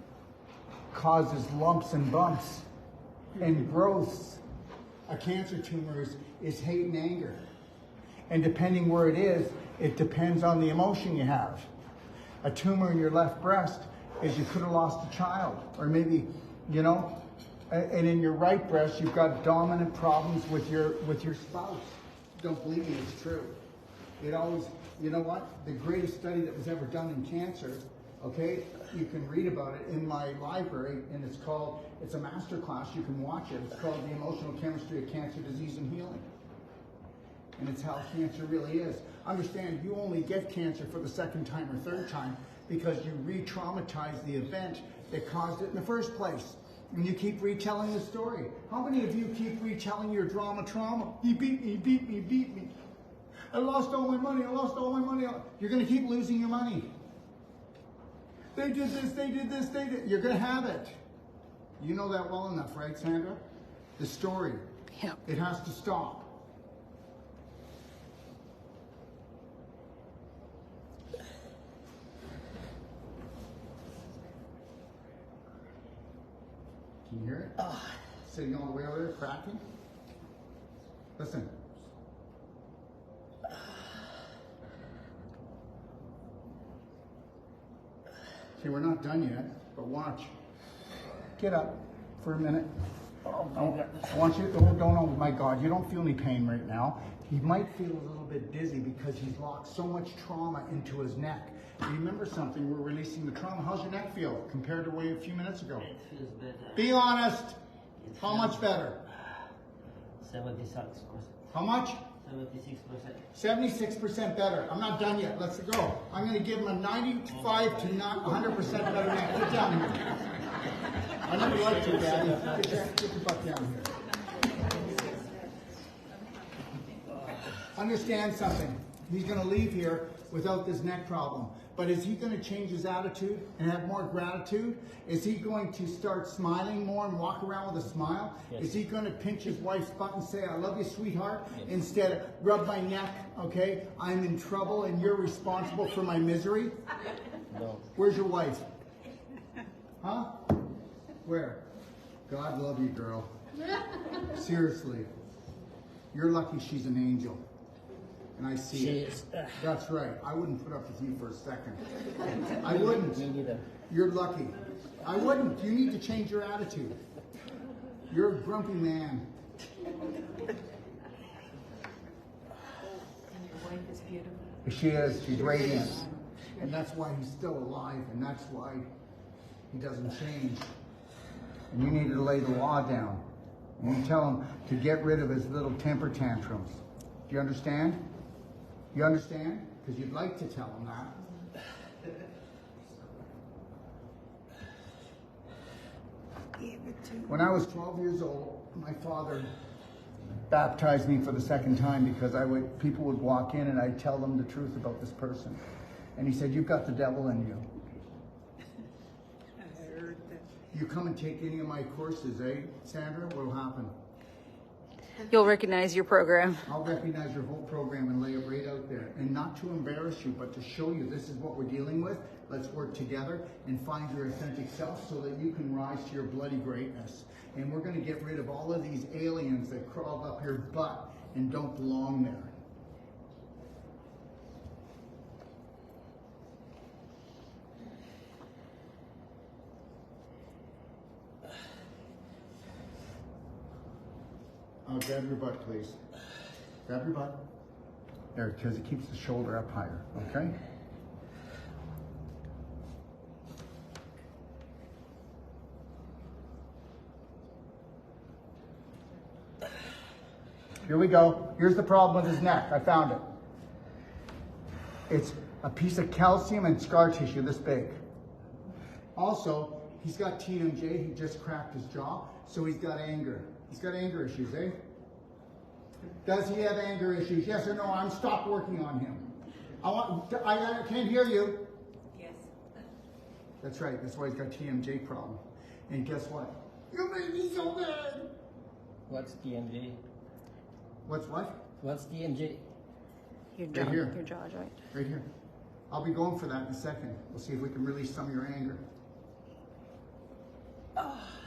causes lumps and bumps and growths. A cancer tumor is hate and anger. And depending where it is, it depends on the emotion you have. A tumor in your left breast is you could have lost a child, or maybe, you know, and in your right breast, you've got dominant problems with your spouse. Don't believe me, it's true. It always, you know what? The greatest study that was ever done in cancer, okay? You can read about it in my library, and it's a master class, you can watch it. It's called The Emotional Chemistry of Cancer, Disease, and Healing. And it's how cancer really is. Understand, you only get cancer for the second time or third time because you re-traumatize the event that caused it in the first place. And you keep retelling the story. How many of you keep retelling your trauma? He beat me, beat me, beat me. I lost all my money, I lost all my money. You're going to keep losing your money. They did this, they did this, they did. You're going to have it. You know that well enough, right, Sandra? The story. Yep. It has to stop. Can you hear it? Sitting all the way over there, cracking. Listen. Okay, we're not done yet, but watch. Get up for a minute. I want you to, oh my God, you don't feel any pain right now. He might feel a little bit dizzy because he's locked so much trauma into his neck. Remember something, we're releasing the trauma. How's your neck feel compared to way a few minutes ago? It feels better. Be honest. How much better? 76%. How much? 76%. 76% better. I'm not done yet. Let's go. I'm going to give him a 95 to not 100% better neck. Get down here. I never liked you, Daddy. Get your butt down here. Understand something. He's going to leave here without this neck problem. But is he going to change his attitude and have more gratitude? Is he going to start smiling more and walk around with a smile? Yes. Is he going to pinch his wife's butt and say, I love you, sweetheart? Yes. Instead of rub my neck, okay? I'm in trouble and you're responsible for my misery? No. Where's your wife? Huh? Where? God love you, girl. Seriously. You're lucky she's an angel. And I see it. That's right. I wouldn't put up with you for a second. I wouldn't. Me neither. You're lucky. I wouldn't. You need to change your attitude. You're a grumpy man. And your wife is beautiful. She is. She's radiant. And that's why he's still alive. And that's why he doesn't change. And you need to lay the law down. And you tell him to get rid of his little temper tantrums. Do you understand? You understand? Because you'd like to tell him that. When I was 12 years old, my father baptized me for the second time because people would walk in and I'd tell them the truth about this person. And he said, you've got the devil in you. I heard that. You come and take any of my courses, eh, Sandra? What'll happen? You'll recognize your program. I'll recognize your whole program and lay it right out there. And not to embarrass you, but to show you this is what we're dealing with. Let's work together and find your authentic self so that you can rise to your bloody greatness. And we're going to get rid of all of these aliens that crawled up your butt and don't belong there. Grab your butt, please. Grab your butt. There, because it keeps the shoulder up higher, okay? Here we go. Here's the problem with his neck. I found it. It's a piece of calcium and scar tissue this big. Also, he's got TMJ. He just cracked his jaw, so he's got anger. He's got anger issues, eh? Does he have anger issues? Yes or no? I'm stopped working on him. I can't hear you. Yes. That's right. That's why he's got TMJ problem. And guess what? You made me so mad. What's TMJ? What's what? What's TMJ? Your jaw, here. your jaw joint. Right here. I'll be going for that in a second. We'll see if we can release some of your anger.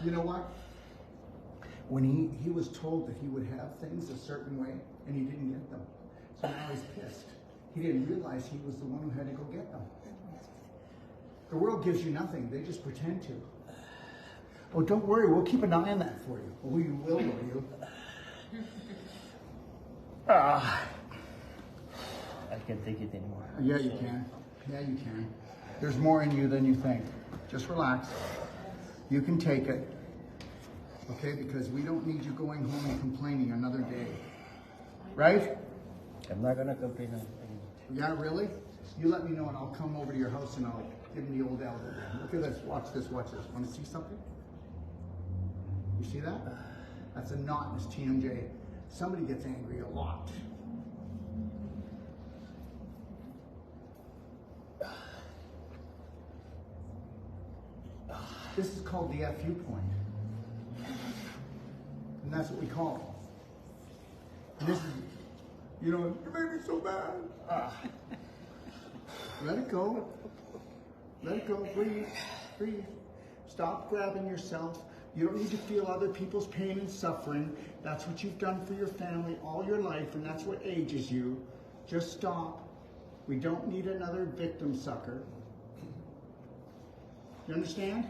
You know what? When he was told that he would have things a certain way, and he didn't get them. So now he's pissed. He didn't realize he was the one who had to go get them. The world gives you nothing. They just pretend to. Oh, don't worry. We'll keep an eye on that for you. Oh, you will you? I can't take it anymore. Yeah, you can. Yeah, you can. There's more in you than you think. Just relax. You can take it. Okay, because we don't need you going home and complaining another day. Right? I'm not gonna complain anymore. Yeah, really? You let me know and I'll come over to your house and I'll give him the old elbow. Look at this, watch this, watch this. Want to see something? You see that? That's a knot in his TMJ. Somebody gets angry a lot. This is called the FU point. And that's what we call it. And this is, you know, you made me so bad. Let it go. Let it go. Breathe. Breathe. Stop grabbing yourself. You don't need to feel other people's pain and suffering. That's what you've done for your family all your life, and that's what ages you. Just stop. We don't need another victim sucker. You understand?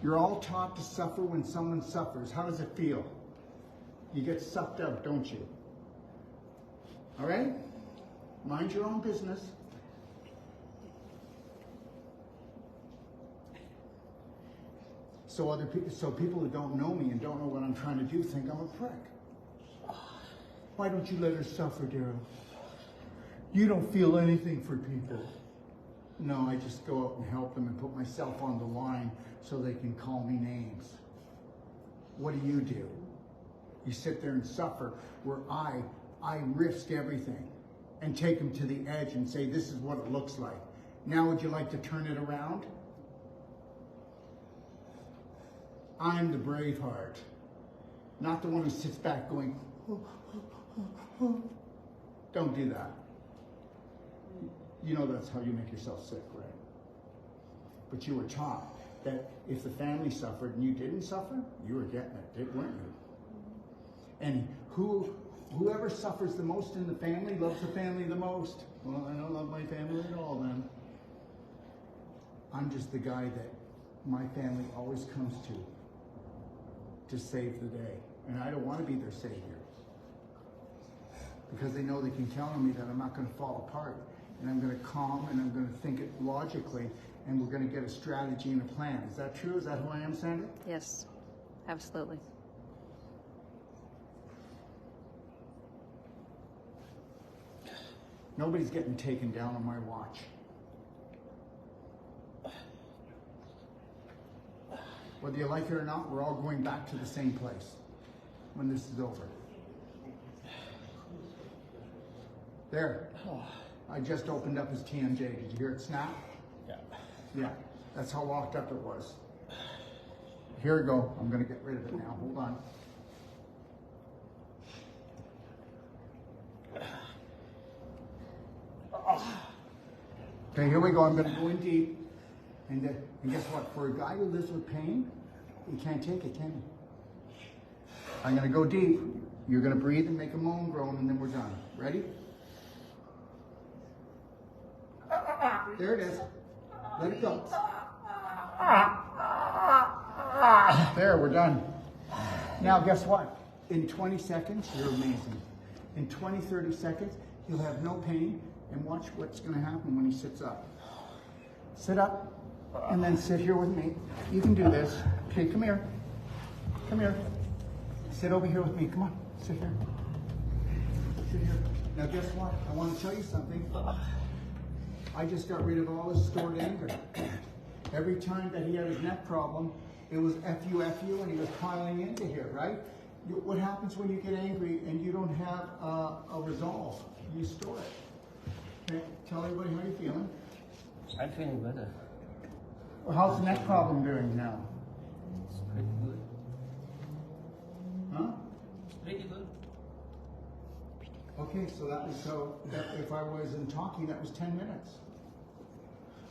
You're all taught to suffer when someone suffers. How does it feel? You get sucked out, don't you? All right? Mind your own business. So people who don't know me and don't know what I'm trying to do think I'm a prick. Why don't you let her suffer, Daryl? You don't feel anything for people. No, I just go out and help them and put myself on the line so they can call me names. What do? You sit there and suffer where I risk everything. and take them to the edge and say, this is what it looks like. Now would you like to turn it around? I'm the Braveheart, not the one who sits back going, don't do that. You know that's how you make yourself sick, right? But you were taught that if the family suffered and you didn't suffer, you were getting it, weren't you? And whoever suffers the most in the family loves the family the most. Well, I don't love my family at all then. I'm just the guy that my family always comes to save the day. And I don't want to be their savior. Because they know they can count on me that I'm not going to fall apart. And I'm going to calm and I'm going to think it logically, and we're going to get a strategy and a plan. Is that true? Is that who I am, Sandra? Yes, absolutely. Nobody's getting taken down on my watch. Whether you like it or not, we're all going back to the same place when this is over. There. I just opened up his TMJ. Did you hear it snap? Yeah. Yeah. That's how locked up it was. Here we go. I'm going to get rid of it now. Hold on. Okay, here we go. I'm going to go in deep. And guess what? For a guy who lives with pain, you can't take it, can you? I'm going to go deep. You're going to breathe and make a moan groan, and then we're done. Ready? There it is. Let it go. There, we're done. Now, guess what? In 20 seconds, you're amazing. In 20, 30 seconds, you'll have no pain, and watch what's going to happen when he sits up. Sit up, and then sit here with me. You can do this. Okay, come here. Come here. Sit over here with me. Come on, sit here. Sit here. Now, guess what? I want to tell you something. I just got rid of all his stored anger. Every time that he had his neck problem, it was F you, and he was piling into here, right? What happens when you get angry and you don't have a resolve? You store it. Okay, tell everybody how you're feeling. I'm feeling better. Well, how's the neck problem doing now? It's pretty good. Huh? It's pretty good. Okay, so if I wasn't talking, that was 10 minutes.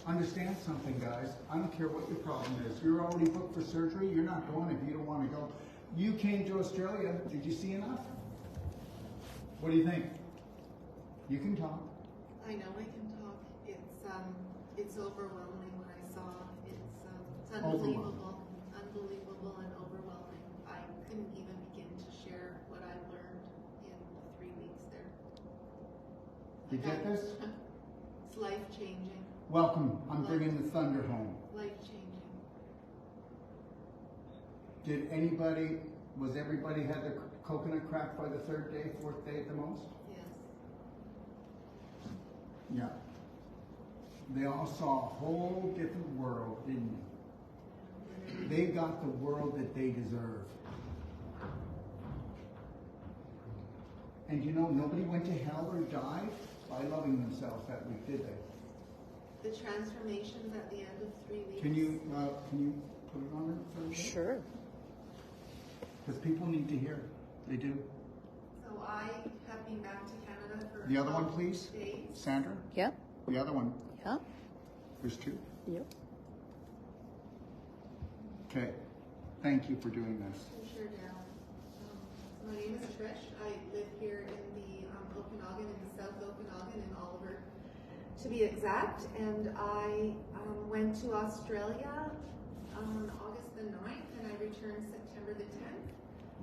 Understand something, guys. I don't care what your problem is. You're already booked for surgery. You're not going if you don't want to go. You came to Australia. Did you see enough? What do you think? You can talk. I know I can talk. It's overwhelming what I saw. It's unbelievable, unbelievable and overwhelming. I couldn't even begin to share what I learned in 3 weeks there. You get this? It's life-changing. Welcome. I'm bringing the thunder home. Life-changing. Was everybody had their coconut cracked by the 3rd day, 4th day at the most? Yes. Yeah. They all saw a whole different world, didn't they? They got the world that they deserve. And you know, nobody went to hell or died by loving themselves that week, did they? The transformations at the end of 3 weeks. Can you put it on it? Sure. Because people need to hear. They do. So I have been back to Canada for The other one, please. days. Sandra? Yep. The other one. Yep. There's 2. Yep. Okay. Thank you for doing this. Sure, Daryl. So my name is Trish. I live here in the Okanagan, in the South Okanagan, in Oliver, to be exact. And I went to Australia on August the 9th, and I returned September the 10th.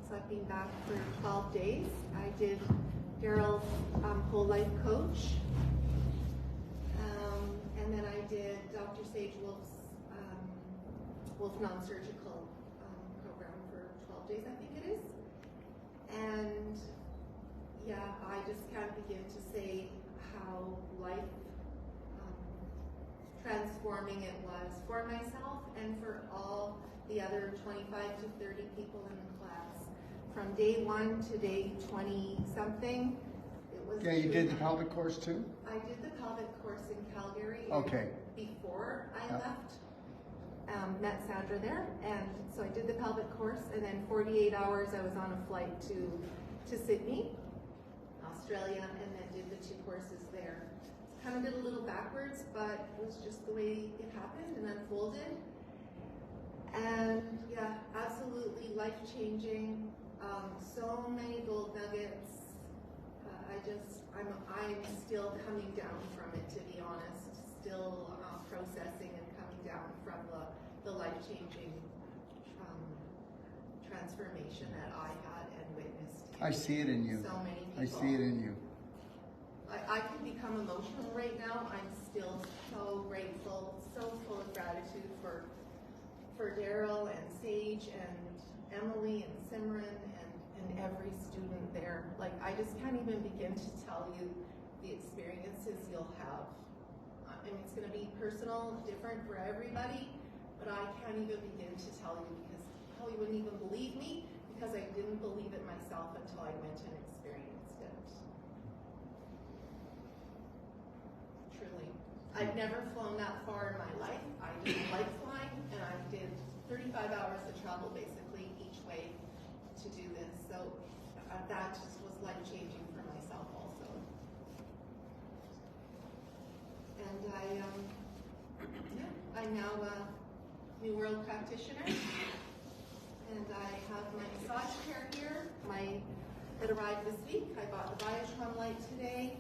So I've been back for 12 days. I did Daryl's whole life coach. And then I did Dr. Sage Wolf's Wolf non-surgical program for 12 days, I think it is. And yeah, I just can't begin to say how life transforming it was for myself and for all the other 25 to 30 people in the class. From day 1 to day 20 something, it was. Yeah, you did the pelvic course too? I did the pelvic course in Calgary. Okay. Before I left, met Sandra there, and so I did the pelvic course, and then 48 hours I was on a flight to Sydney, Australia, and then did the 2 courses there. Kind of did a little backwards, but it was just the way it happened and unfolded. And yeah, absolutely life-changing. So many gold nuggets. I'm still coming down from it, to be honest. Still processing and coming down from the life-changing transformation that I had and witnessed. I see it in you. So many people. I see it in you. I can become emotional right now. I'm still so grateful, so full of gratitude for Daryl and Sage and Emily and Simran and every student there. Like, I just can't even begin to tell you the experiences you'll have. I mean, it's going to be personal, different for everybody, but I can't even begin to tell you because you wouldn't even believe me because I didn't believe it myself until I went and experienced it. Truly. I've never flown that far in my life. I didn't like flying, and I did 35 hours of travel basically each way to do this. So that just was life-changing for myself also. And I'm now a New World practitioner, and I have my massage chair here. It arrived this week. I bought the Biotron light today,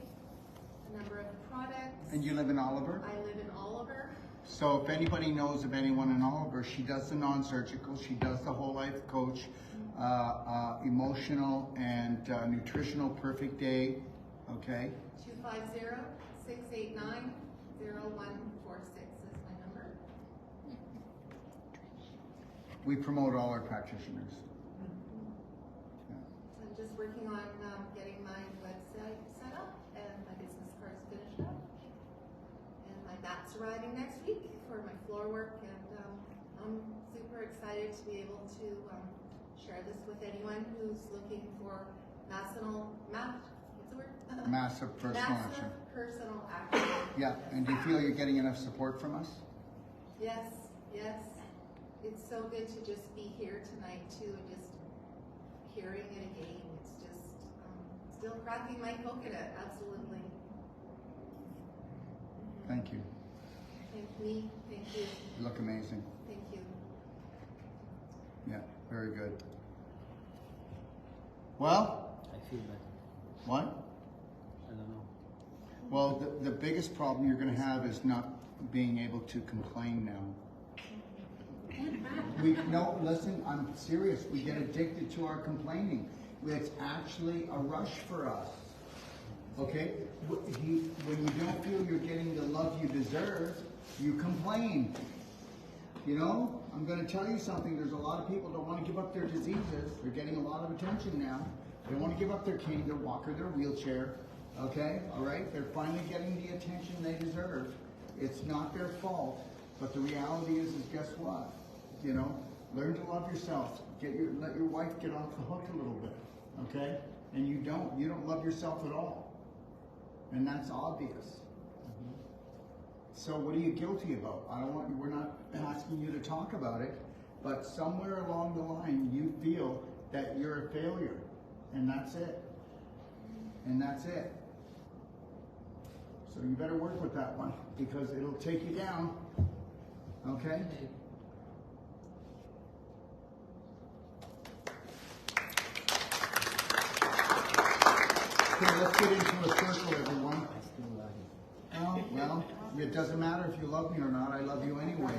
a number of products. And you live in Oliver? I live in Oliver. So if anybody knows of anyone in Oliver, she does the non-surgical, she does the whole life coach, emotional and nutritional perfect day, okay? 250-689-0146 is my number. We promote all our practitioners. Yeah. So I'm just working on getting my website set up and my business cards finished up. And my mat's arriving next week for my floor work, and I'm super excited to be able to share this with anyone who's looking for Massive personal action. Massive personal action. Yeah, and do you feel you're getting enough support from us? Yes, yes. It's so good to just be here tonight too, and just hearing it again. It's just still cracking my coconut, absolutely. Thank you. Thank me, thank you, You look amazing. thank you. Yeah, very good. Well, I feel better. what? I don't know. Well, the biggest problem you're going to have is not being able to complain now. Listen, I'm serious. We get addicted to our complaining. It's actually a rush for us. Okay? When you don't feel you're getting the love you deserve, you complain. You know, I'm going to tell you something. There's a lot of people who don't want to give up their diseases. They're getting a lot of attention now. They don't want to give up their cane, their walker, their wheelchair. Okay? All right? They're finally getting the attention they deserve. It's not their fault. But the reality is guess what? You know, learn to love yourself. Let your wife get off the hook a little bit. Okay? And you don't love yourself at all. And that's obvious. So what are you guilty about? We're not asking you to talk about it, but somewhere along the line you feel that you're a failure. And that's it. And that's it. So you better work with that one because it'll take you down. Okay? Okay, let's get into a circle, everyone. Oh, well, it doesn't matter if you love me or not. I love you anyway.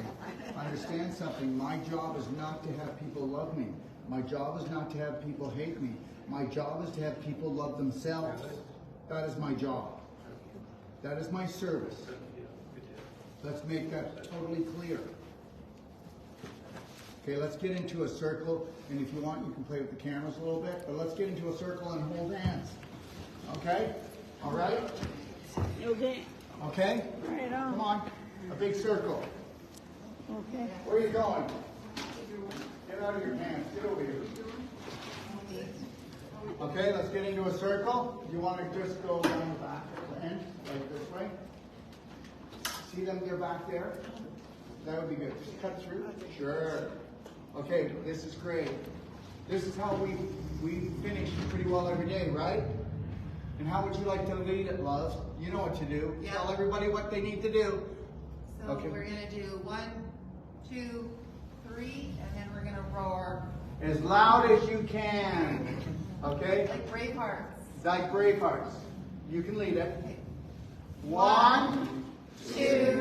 Understand something. My job is not to have people love me. My job is not to have people hate me. My job is to have people love themselves. That is my job. That is my service. Let's make that totally clear. Okay, let's get into a circle. And if you want, you can play with the cameras a little bit. But let's get into a circle and hold hands. Okay? All right? Okay. Okay? Right on. Come on. A big circle. Okay. Where are you going? Get out of your pants. Get over here. Okay, let's get into a circle. You want to just go down the back at the end, like this way. See them, they're back there? That would be good. Just cut through. Sure. Okay, this is great. This is how we finish pretty well every day, right? And how would you like to lead it, love? You know what to do. Yeah. Tell everybody what they need to do. So Okay. we're gonna do 1, 2, 3, and then we're gonna roar As loud as you can. Okay? like Bravehearts. Like Bravehearts. You can lead it. Okay. 1, 2,